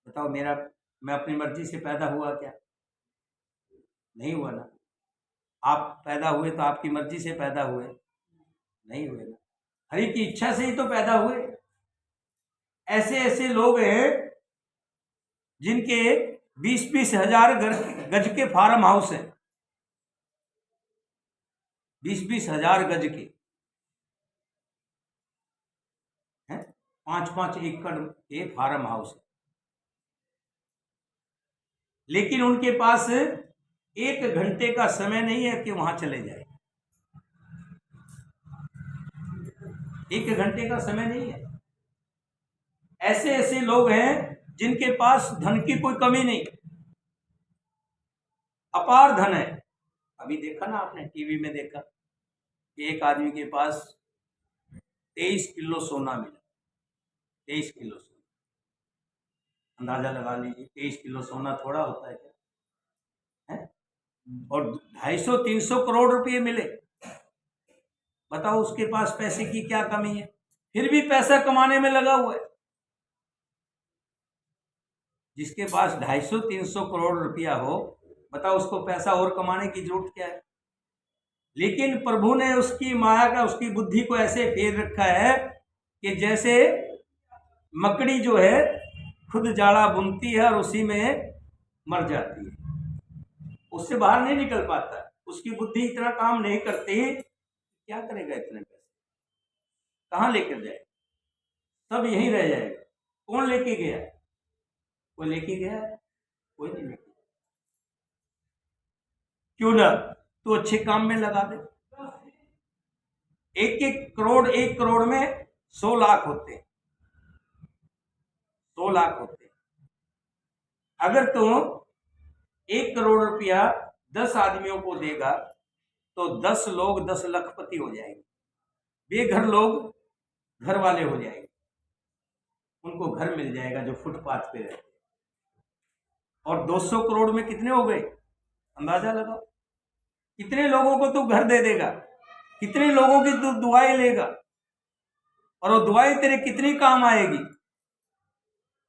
बताओ, मैं अपनी मर्जी से पैदा हुआ क्या? नहीं हुआ ना। आप पैदा हुए तो आपकी मर्जी से पैदा हुए? नहीं हुए ना। हरि की इच्छा से ही तो पैदा हुए। ऐसे ऐसे लोग हैं जिनके 20-20 हजार गज के फार्म हाउस है। 20-20 हजार गज के हैं, 5-5 एकड़ के फार्म हाउस है। लेकिन उनके पास 1 घंटे का समय नहीं है कि वहां चले जाए। 1 घंटे का समय नहीं है। ऐसे ऐसे लोग हैं जिनके पास धन की कोई कमी नहीं, अपार धन है। अभी देखा ना आपने, टीवी में देखा कि एक आदमी के पास 23 किलो सोना मिला। 23 किलो सोना, अंदाजा लगा लीजिए 23 किलो सोना थोड़ा होता है क्या है? और 250-300 करोड़ रुपए मिले। बताओ उसके पास पैसे की क्या कमी है, फिर भी पैसा कमाने में लगा हुआ है। जिसके पास 250-300 करोड़ रुपया हो, बताओ उसको पैसा और कमाने की जरूरत क्या है? लेकिन प्रभु ने उसकी माया का, उसकी बुद्धि को ऐसे फेर रखा है कि जैसे मकड़ी जो है खुद जाड़ा बुनती है और उसी में मर जाती है, उससे बाहर नहीं निकल पाता। उसकी बुद्धि इतना काम नहीं करती। क्या करेगा इतने पैसे, कहाँ लेकर जाए? सब यहीं रह जाएगा। कौन लेके गया? कोई लेके गया? कोई नहीं लेके। क्यों ना तो अच्छे काम में लगा दे। 1 करोड़ में 100 लाख होते हैं। 100 लाख होते हैं। अगर तुम 1 करोड़ रुपया 10 आदमियों को देगा तो 10 लोग 10 लखपति हो जाएंगे। बेघर लोग घर वाले हो जाएंगे। उनको घर मिल जाएगा जो फुटपाथ पे रहते हैं। और 200 करोड़ में कितने हो गए? अंदाजा लगाओ। कितने लोगों को तू घर दे देगा, कितने लोगों की तू दुआएं लेगा, और वो दुआएं तेरे कितनी काम आएगी।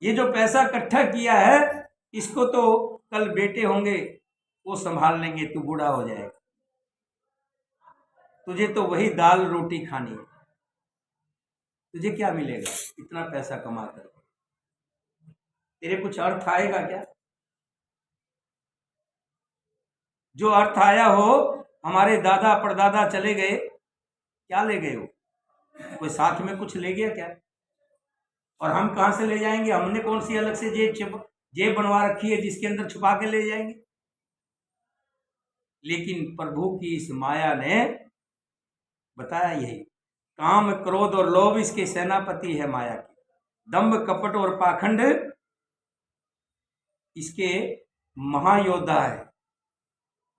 ये जो पैसा इकट्ठा किया है, इसको तो कल बेटे होंगे वो संभाल लेंगे, तू बूढ़ा हो जाएगा। तुझे तो वही दाल रोटी खानी है। तुझे क्या मिलेगा इतना पैसा कमा कर? तेरे कुछ अर्थ आएगा क्या? जो अर्थ आया हो, हमारे दादा परदादा चले गए, क्या ले गए? वो कोई साथ में कुछ ले गया क्या? और हम कहां से ले जाएंगे? हमने कौन सी अलग से जेब बनवा रखी है जिसके अंदर छुपा के ले जाएंगे? लेकिन प्रभु की इस माया ने बताया यही, काम क्रोध और लोभ इसके सेनापति है माया के। दंभ कपट और पाखंड इसके महायोद्धा है,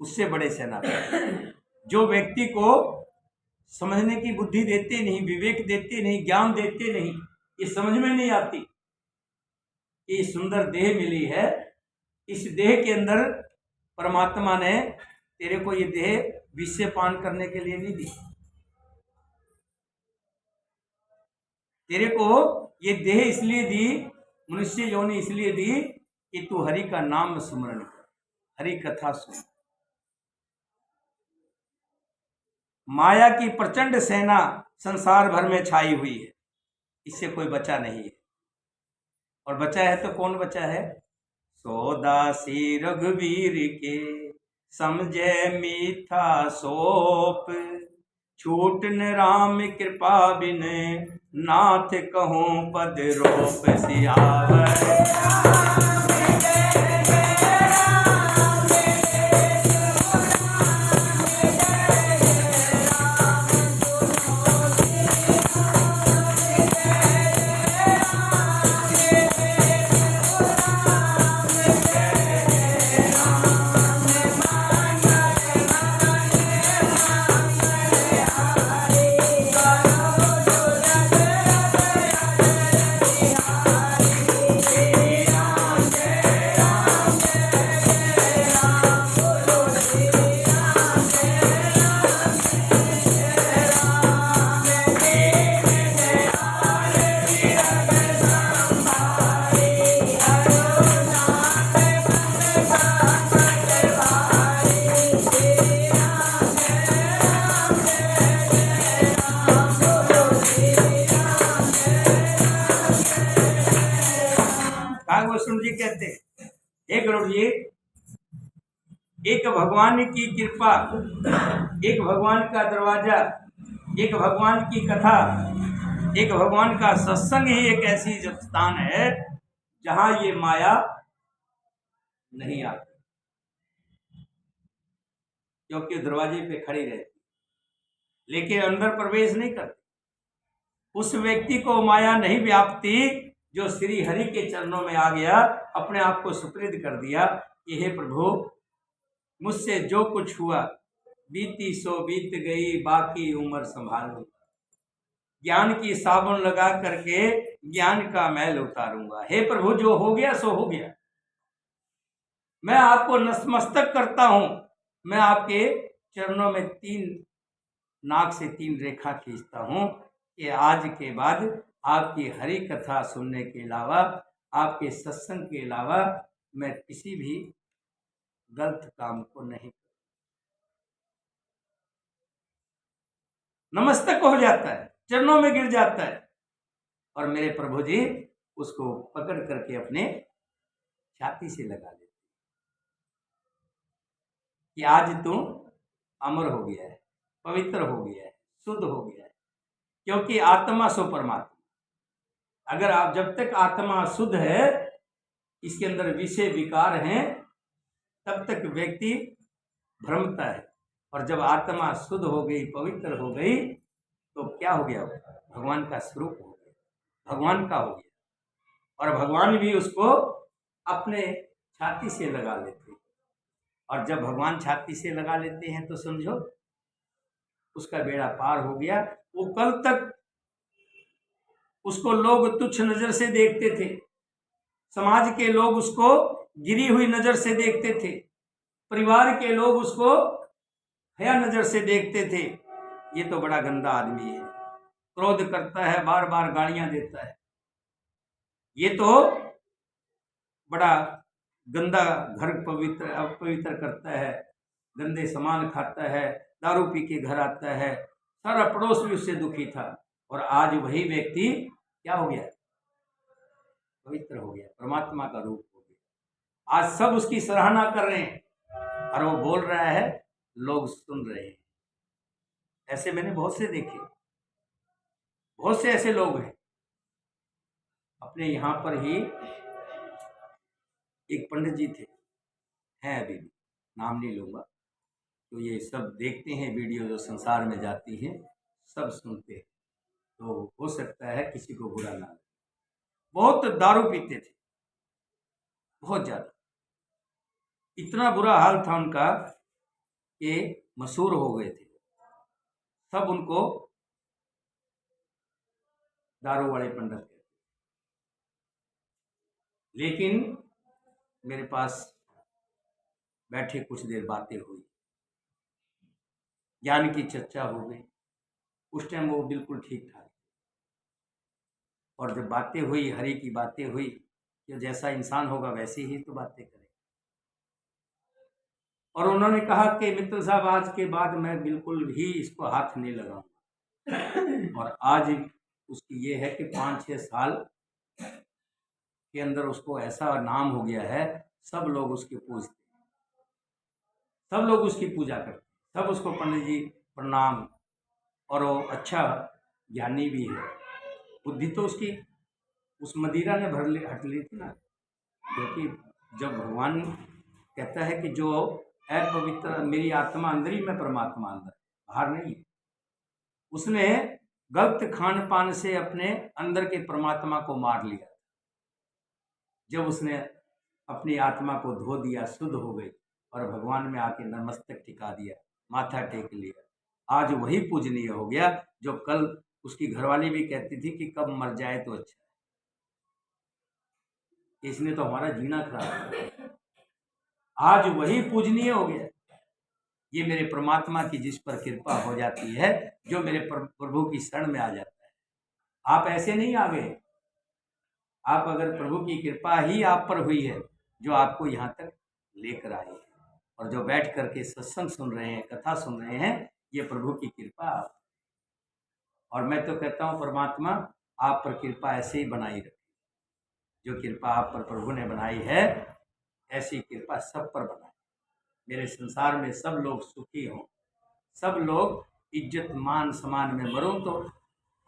उससे बड़े सेनापति। जो व्यक्ति को समझने की बुद्धि देते नहीं, विवेक देते नहीं, ज्ञान देते नहीं, ये समझ में नहीं आती कि सुंदर देह मिली है, इस देह के अंदर परमात्मा ने तेरे को ये देह विष से पान करने के लिए नहीं दी। तेरे को ये देह इसलिए दी, मनुष्य योनि इसलिए दी कि तू हरि का नाम स्मरण कर, हरि कथा सुन। माया की प्रचंड सेना संसार भर में छाई हुई है, इससे कोई बचा नहीं है। और बचा है तो कौन बचा है? सौदासी रघुवीर के समझे मीठा सोप, छूटन राम कृपा बिन नाथ कहूँ पद रोप सियावर। गोस्वामी जी कहते हैं, हे गरुड़ जी, एक भगवान की कृपा, एक भगवान का दरवाजा, एक भगवान की कथा, एक भगवान का सत्संग ही एक ऐसी स्थान है जहां ये माया नहीं आती, क्योंकि दरवाजे पे खड़ी रहती लेकिन अंदर प्रवेश नहीं करती। उस व्यक्ति को माया नहीं व्यापती जो श्री हरि के चरणों में आ गया, अपने आप को सुपुर्द कर दिया कि हे प्रभु, मुझसे जो कुछ हुआ बीती सो बीत गई, बाकी उम्र संभालूंगा, ज्ञान की साबुन लगा करके ज्ञान का मैल उतारूंगा। हे प्रभु, जो हो गया सो हो गया, मैं आपको नतमस्तक करता हूं, मैं आपके चरणों में 3 नाक से 3 रेखा खींचता हूं कि आज के बाद आपकी हरि कथा सुनने के अलावा, आपके सत्संग के अलावा मैं किसी भी गलत काम को नहीं, नमस्तक हो जाता है, चरणों में गिर जाता है और मेरे प्रभु जी उसको पकड़ करके अपने छाती से लगा लेते कि आज तू अमर हो गया है, पवित्र हो गया है, शुद्ध हो गया है, क्योंकि आत्मा सो परमात्मा। अगर आप जब तक आत्मा शुद्ध है, इसके अंदर विषय विकार हैं, तब तक व्यक्ति भ्रमता है, और जब आत्मा शुद्ध हो गई, पवित्र हो गई, तो क्या हो गया? भगवान का स्वरूप हो गया, भगवान का हो गया, और भगवान भी उसको अपने छाती से लगा लेते हैं। और जब भगवान छाती से लगा लेते हैं तो समझो उसका बेड़ा पार हो गया। वो कल तक उसको लोग तुच्छ नजर से देखते थे, समाज के लोग उसको गिरी हुई नजर से देखते थे, परिवार के लोग उसको हया नजर से देखते थे, ये तो बड़ा गंदा आदमी है, क्रोध करता है, बार बार गालियां देता है, ये तो बड़ा गंदा घर अपवित्र करता है, गंदे सामान खाता है, दारू पी के घर आता है, सारा पड़ोस भी उससे दुखी था। और आज वही व्यक्ति क्या हो गया? पवित्र हो गया, परमात्मा का रूप हो गया। आज सब उसकी सराहना कर रहे हैं और वो बोल रहा है, लोग सुन रहे हैं। ऐसे मैंने बहुत से देखे, बहुत से ऐसे लोग हैं। अपने यहाँ पर ही एक पंडित जी थे, हैं अभी भी, नाम नहीं लूंगा, तो ये सब देखते हैं वीडियो जो संसार में जाती हैं, सब सुनते हैं, तो हो सकता है किसी को बुरा ना लगे। बहुत दारू पीते थे, बहुत ज्यादा, इतना बुरा हाल था उनका कि मशहूर हो गए थे, सब उनको दारू वाले पंडित कहते। लेकिन मेरे पास बैठे कुछ देर बातें हुई, ज्ञान की चर्चा हो गई। उस टाइम वो बिल्कुल ठीक ठाक, और जब बातें हुई, हरि की बातें हुई, कि जैसा इंसान होगा वैसे ही तो बातें करें। और उन्होंने कहा कि मित्र साहब, आज के बाद मैं बिल्कुल भी इसको हाथ नहीं लगाऊंगा। और आज उसकी ये है कि 5-6 साल के अंदर उसको ऐसा नाम हो गया है, सब लोग उसके पूजते, सब लोग उसकी पूजा करते, सब उसको पंडित जी प्रणाम। और वो अच्छा ज्ञानी भी है, बुद्धि तो उसकी उस मदिरा ने हट ली थी ना, क्योंकि जब भगवान कहता है कि जो अपवित्र, मेरी आत्मा अंदर ही, मैं परमात्मा अंदर, बाहर नहीं है, उसने गलत खान पान से अपने अंदर के परमात्मा को मार लिया। जब उसने अपनी आत्मा को धो दिया, शुद्ध हो गई, और भगवान में आके नतमस्तक टिका दिया, माथा टेक लिया, आज वही पूजनीय हो गया जो कल उसकी घरवाली भी कहती थी कि कब मर जाए तो अच्छा है, इसने तो हमारा जीना खराब किया। आज वही पूजनीय हो गया। ये मेरे परमात्मा की जिस पर कृपा हो जाती है, जो मेरे प्रभु की शरण में आ जाता है। आप ऐसे नहीं आ गए, आप अगर प्रभु की कृपा ही आप पर हुई है जो आपको यहाँ तक लेकर आई है, और जो बैठ करके सत्संग सुन रहे हैं, कथा सुन रहे हैं, ये प्रभु की कृपा। और मैं तो कहता हूँ परमात्मा आप पर कृपा ऐसे ही बनाई रखे, जो कृपा आप पर प्रभु ने बनाई है, ऐसी कृपा सब पर बनाए। मेरे संसार में सब लोग सुखी हों, सब लोग इज्जत मान सम्मान में मरूं, तो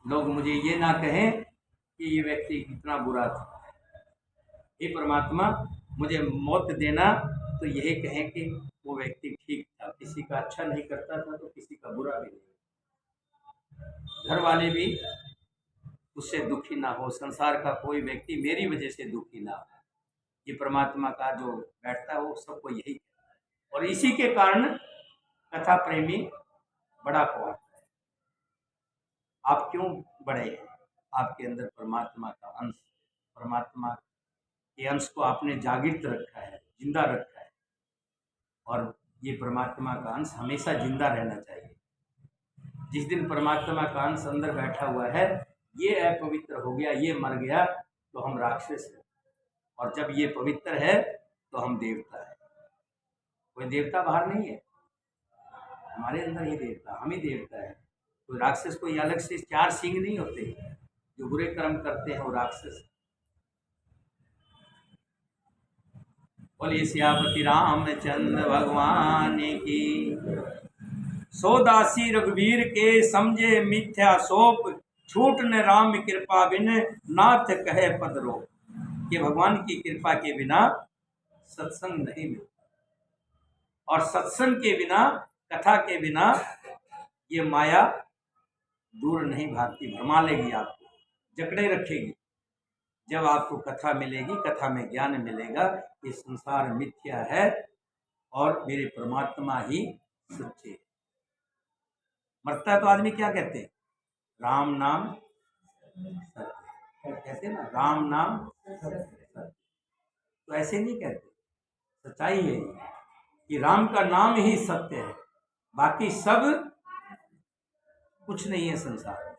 लोग मुझे ये ना कहें कि ये व्यक्ति कितना बुरा था। हे परमात्मा, मुझे मौत देना तो यही कहें कि वो व्यक्ति ठीक था, किसी का अच्छा नहीं करता था तो किसी का बुरा भी नहीं, घर वाले भी उससे दुखी ना हो, संसार का कोई व्यक्ति मेरी वजह से दुखी ना हो। ये परमात्मा का जो बैठता है वो सबको यही कहता है, और इसी के कारण कथा प्रेमी बड़ा पहुंचता है। आप क्यों बड़े हैं? आपके अंदर परमात्मा का अंश, परमात्मा के अंश को आपने जागृत रखा है, जिंदा रखा है, और ये परमात्मा का अंश हमेशा जिंदा रहना चाहिए। जिस दिन परमात्मा का अंश अंदर बैठा हुआ है, ये अपवित्र हो गया, ये मर गया, तो हम राक्षस हैं, और जब ये पवित्र है तो हम देवता है। कोई देवता बाहर नहीं है, हमारे अंदर ही देवता, हम ही देवता है। कोई राक्षस कोई अलग से 4 सिंह नहीं होते, जो बुरे कर्म करते हैं वो राक्षस। बोलिए सियापति रामचंद्र भगवान की। सो दासी रघुवीर के समझे मिथ्या सोप, छूट न राम कृपा बिन नाथ कहे पद रो। कि भगवान की कृपा के बिना सत्संग नहीं मिलता, और सत्संग के बिना, कथा के बिना ये माया दूर नहीं भागती, भरमा लेगी, आपको जकड़े रखेगी। जब आपको कथा मिलेगी, कथा में ज्ञान मिलेगा कि संसार मिथ्या है और मेरे परमात्मा ही सच्चे है। मरता है तो आदमी क्या कहते हैं? राम नाम सत्य कहते हैं ना, राम नाम सत्य। तो ऐसे नहीं कहते, सच्चाई है कि राम का नाम ही सत्य है, बाकी सब कुछ नहीं है संसार में।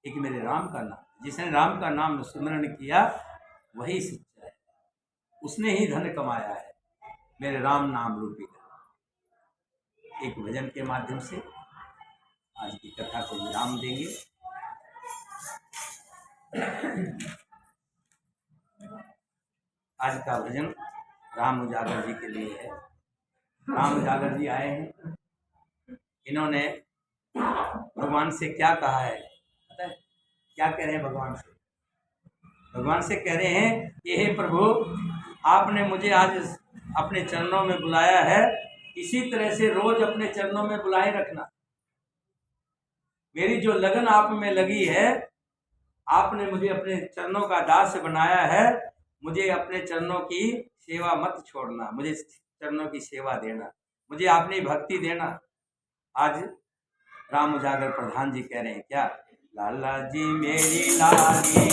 एक मेरे राम का नाम, जिसने राम का नाम स्मरण किया वही सच्चा है, उसने ही धन कमाया है, मेरे राम नाम रूपी धन। एक भजन के माध्यम से आज की कथा को विराम देंगे। आज का भजन राम उजागर जी के लिए है। राम उजागर जी आए हैं, इन्होंने भगवान से क्या कहा है पता है? क्या कह रहे हैं भगवान से? भगवान से कह रहे हैं कि हे प्रभु, आपने मुझे आज अपने चरणों में बुलाया है, इसी तरह से रोज अपने चरणों में बुलाए रखना। मेरी जो लगन आप में लगी है, आपने मुझे अपने चरणों का दास बनाया है, मुझे अपने चरणों की सेवा मत छोड़ना, मुझे चरणों की सेवा देना, मुझे अपनी भक्ति देना। आज राम उजागर प्रधान जी कह रहे हैं क्या? लाला जी मेरी लाली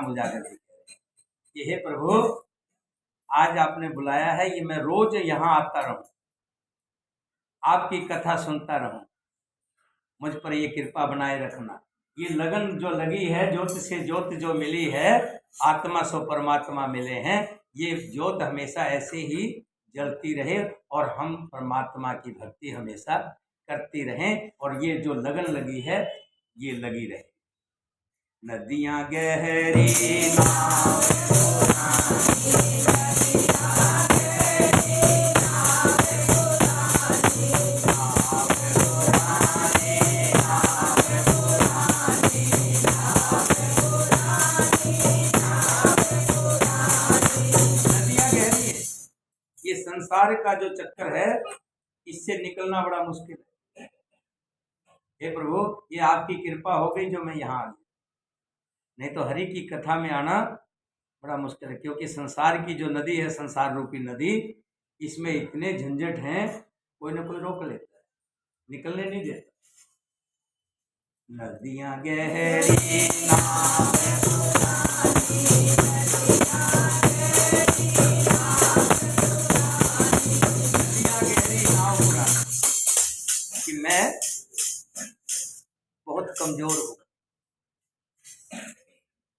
उजागर जी कह रहे हैं कि हे प्रभु, आज आपने बुलाया है, ये मैं रोज यहाँ आता रहूं, आपकी कथा सुनता रहूं, मुझ पर ये कृपा बनाए रखना। ये लगन जो लगी है, ज्योत से ज्योत जो मिली है, आत्मा सो परमात्मा मिले हैं, ये ज्योत हमेशा ऐसे ही जलती रहे और हम परमात्मा की भक्ति हमेशा करती रहें, और ये जो लगन लगी है ये लगी रहे। नदियाँ गहरी ये संसार का जो चक्कर है, इससे निकलना बड़ा मुश्किल है। हे प्रभु, ये आपकी कृपा हो गई जो मैं यहाँ आ गया, नहीं तो हरि की कथा में आना बड़ा मुश्किल है। क्योंकि संसार की जो नदी है, संसार रूपी नदी, इसमें इतने झंझट हैं, कोई ना कोई रोक लेता है, निकलने नहीं देता। नदियाँ गहरी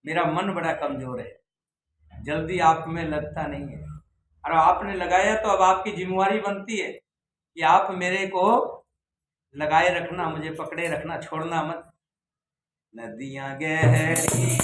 मेरा मन बड़ा कमजोर है, जल्दी आप में लगता नहीं है, और आपने लगाया तो अब आपकी जिम्मेवारी बनती है कि आप मेरे को लगाए रखना, मुझे पकड़े रखना, छोड़ना मत। नदियां गहरी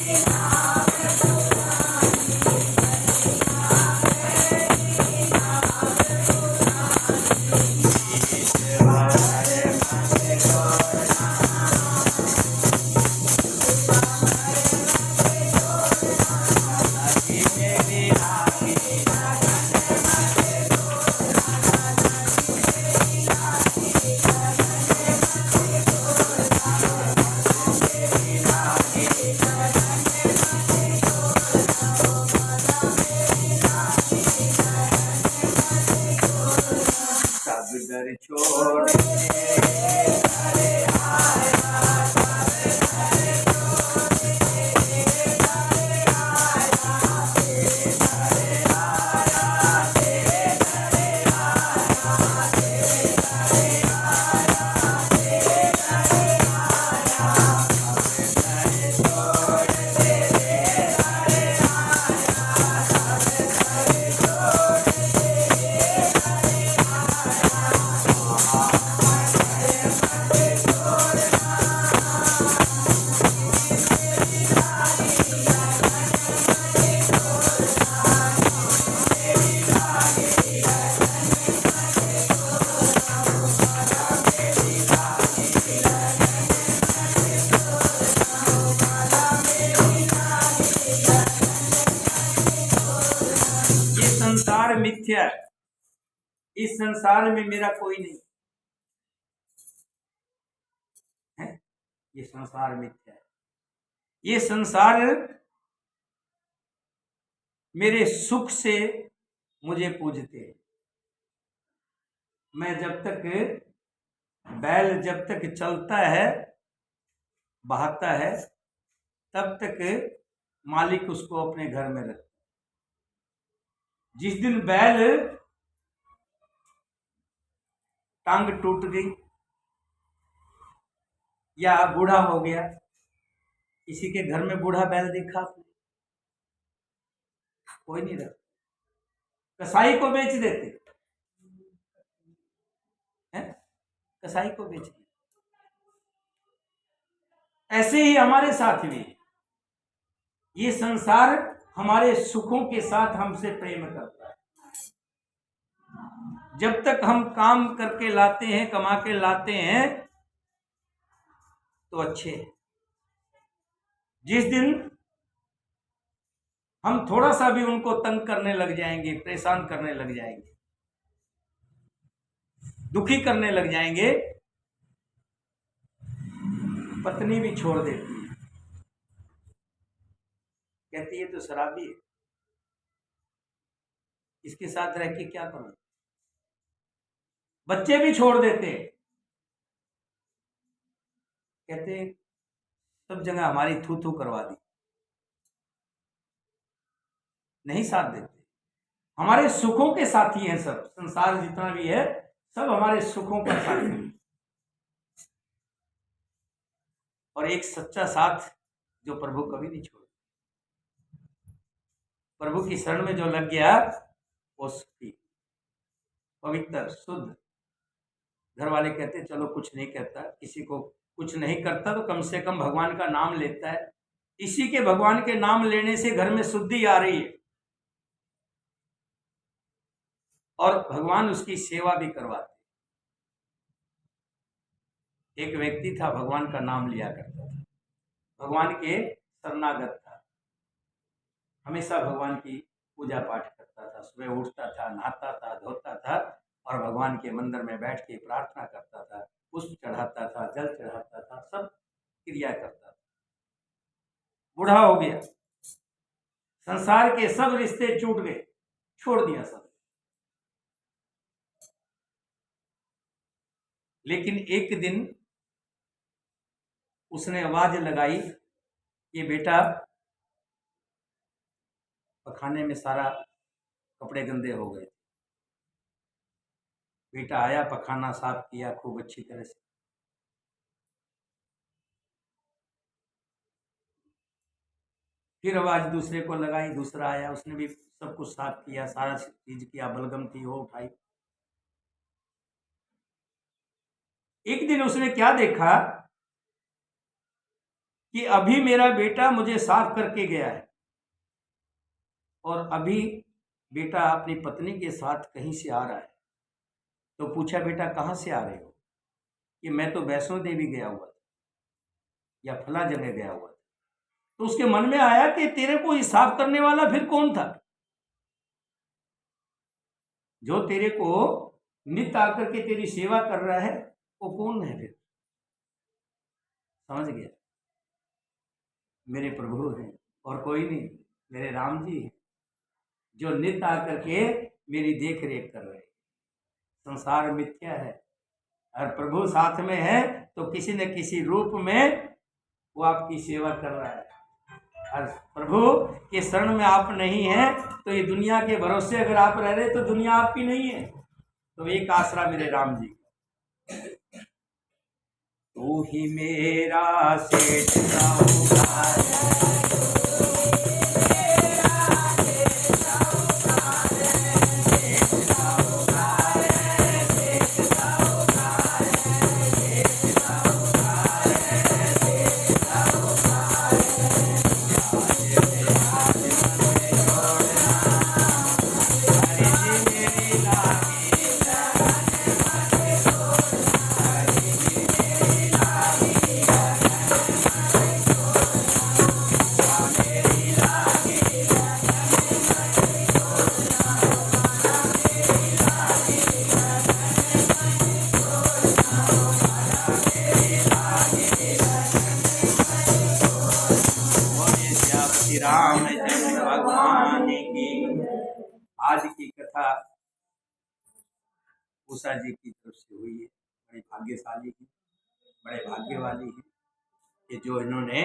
सब डर छोड़ संसार मिथ्या है, इस संसार में मेरा कोई नहीं है, ये संसार मिथ्या है। ये संसार मेरे सुख से मुझे पूजते हैं। मैं जब तक बैल जब तक चलता है, बहाता है, तब तक मालिक उसको अपने घर में रखता है। जिस दिन बैल टांग टूट गई या बूढ़ा हो गया, किसी के घर में बूढ़ा बैल देखा आपने? कोई नहीं रखता, कसाई को बेच देते हैं, कसाई को बेच देते। ऐसे ही हमारे साथ भी ये संसार हमारे सुखों के साथ हमसे प्रेम करता है। जब तक हम काम करके लाते हैं, कमा के लाते हैं, तो अच्छे। जिस दिन हम थोड़ा सा भी उनको तंग करने लग जाएंगे, परेशान करने लग जाएंगे, दुखी करने लग जाएंगे, पत्नी भी छोड़ देती है, कहती है तो शराबी है, इसके साथ रह के क्या करूं। बच्चे भी छोड़ देते, कहते सब जगह हमारी थू थू करवा दी, नहीं साथ देते। हमारे सुखों के साथी हैं सब, संसार जितना भी है सब हमारे सुखों का साथी है। और एक सच्चा साथ जो प्रभु कभी नहीं छोड़े, प्रभु की शरण में जो लग गया वो सुखी, पवित्र, शुद्ध। घर वाले कहते चलो कुछ नहीं कहता, किसी को कुछ नहीं करता तो कम से कम भगवान का नाम लेता है, इसी के भगवान के नाम लेने से घर में शुद्धि आ रही है और भगवान उसकी सेवा भी करवाते। एक व्यक्ति था, भगवान का नाम लिया करता था, भगवान के शरणागत था, हमेशा भगवान की पूजा पाठ करता था, सुबह उठता था, नहाता था, धोता था और भगवान के मंदिर में बैठ के प्रार्थना करता था, पुष्प चढ़ाता था, जल चढ़ाता था, सब क्रिया करता था। बूढ़ा हो गया, संसार के सब रिश्ते छूट गए, छोड़ दिया सब। लेकिन एक दिन उसने आवाज लगाई कि बेटा, पखाने में सारा कपड़े गंदे हो गए। बेटा आया, पखाना साफ किया खूब अच्छी तरह से, फिर आवाज़ दूसरे को लगाई, दूसरा आया, उसने भी सब कुछ साफ किया, सारा चीज किया, बलगम थी वो उठाई। एक दिन उसने क्या देखा कि अभी मेरा बेटा मुझे साफ करके गया है और अभी बेटा अपनी पत्नी के साथ कहीं से आ रहा है। तो पूछा, बेटा कहाँ से आ रहे हो? कि मैं तो वैष्णो देवी गया हुआ था या फला जगह गया हुआ था। तो उसके मन में आया कि तेरे को साफ करने वाला फिर कौन था, जो तेरे को नित्य आकर के तेरी सेवा कर रहा है, वो कौन है? फिर समझ गया, मेरे प्रभु हैं और कोई नहीं, मेरे राम जी हैं, जो नित्य आकर के मेरी देख रेख कर रहे हैं। संसार मिथ्या है और प्रभु साथ में है तो किसी न किसी रूप में वो आपकी सेवा कर रहा है। और प्रभु के शरण में आप नहीं हैं तो ये दुनिया के भरोसे अगर आप रह रहे तो दुनिया आपकी नहीं है। तो एक आसरा मेरे राम जी, तू ही मेरा सेठ साहूकार, रामचंद्र भगवान की। आज की कथा उषा जी की तरफ से हुई है। बड़े भाग्यशाली हैं, बड़े भाग्य वाली हैं कि जो इन्होंने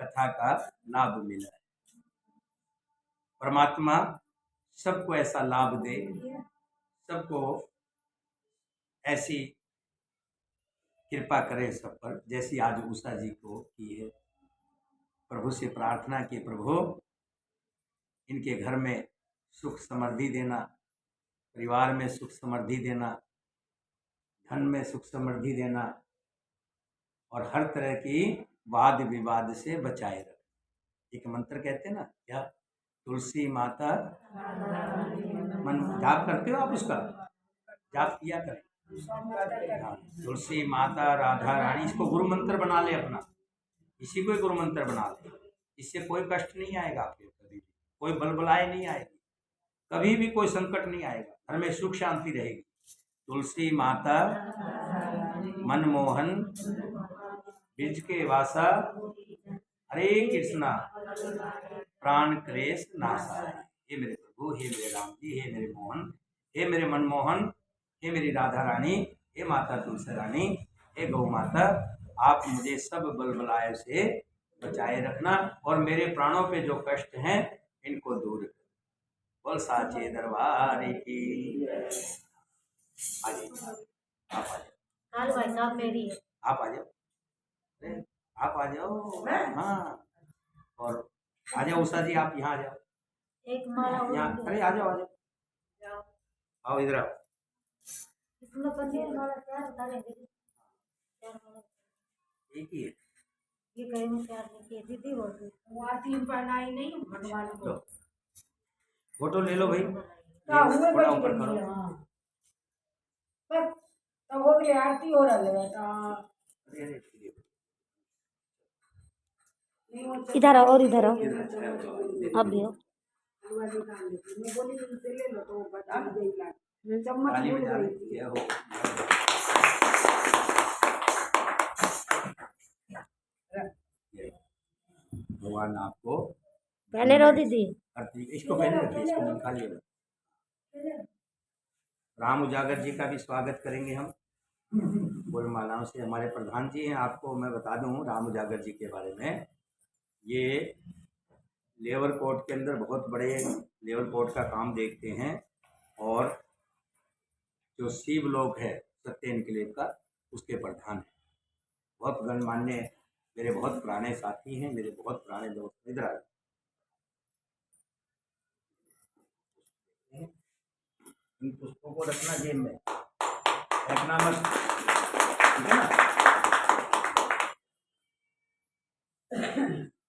कथा का लाभ मिला है। परमात्मा सबको ऐसा लाभ दे, सबको ऐसी कृपा करे सब पर, जैसी आज उषा जी को की है। प्रभु से प्रार्थना की, प्रभु इनके घर में सुख समृद्धि देना, परिवार में सुख समृद्धि देना, धन में सुख समृद्धि देना और हर तरह की वाद विवाद से बचाए रख। एक मंत्र कहते हैं ना, क्या? तुलसी माता मन जाप करते हो आप? उसका जाप किया करें। हाँ, तुलसी माता राधा रानी, इसको गुरु मंत्र बना ले अपना, इसी को गुरु मंत्र बना ले। इससे कोई कष्ट नहीं आएगा आपके, कभी भी कोई बलबलाए नहीं आएगी, कभी भी कोई संकट नहीं आएगा, घर में सुख शांति रहेगी। तुलसी माता मनमोहन ब्रिज के वासा, हरे कृष्णा प्राण क्लेश नासा। हे मेरे प्रभु, हे मेरे राम जी, हे मेरे मोहन, हे मेरे मनमोहन, हे मेरी राधा रानी, हे माता तुलसी रानी, हे गौ माता, आप मुझे सब बलबलाए से बचाए रखना और मेरे प्राणों पे जो कष्ट हैं इनको दूर कर। बोल साचे दरबार की। आइए, आप आ जाओ। भाई साहब मेरी है, आप आ जाओ, आप आ जाओ। हाँ, और आ जाओ उषा जी, आप यहाँ आ जाओ, एक माला यहाँ। अरे आ जाओ, आ जाओ, आओ इधर आओ। इसमें पनीर माला क्या बता रहे हैं? एक ही है, ये कहीं में प्यार नहीं किए दीदी, वो आती बनाई नहीं भगवान को। फोटो ले लो भाई, हुए थोड़ा बड़ी ऊपर बड़ी करो। है, हाँ। बस तो हो गई आरती हो रहा है। इधर आओ और इधर आओ, अब भी आओ। ताली बजा रहे, जय हो। भगवान आपको पहले रहो दीदी, इसको पहले रखिए, इसको निकालिए। राम उजागर जी का भी स्वागत करेंगे हम फूल मालाओं से। हमारे प्रधान जी हैं, आपको मैं बता दूं राम उजागर जी के बारे में। ये लेबर कोर्ट के अंदर बहुत बड़े लेबर कोर्ट का काम देखते हैं और जो शिव लोक है सत्य एनक्लेव का, उसके प्रधान है। बहुत गणमान्य मेरे बहुत पुराने साथी हैं, मेरे बहुत पुराने दोस्त। इधर आ इन पुस्तकों को रखना जेब में, रखना मत, ठीक है ना।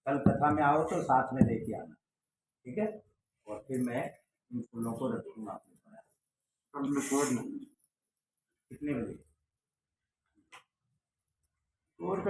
कल कथा में आओ तो साथ में लेके आना, ठीक है। और फिर मैं इन फूलों को रखूंगा अपने पास। कल मैं छोड़ कितने बजे? और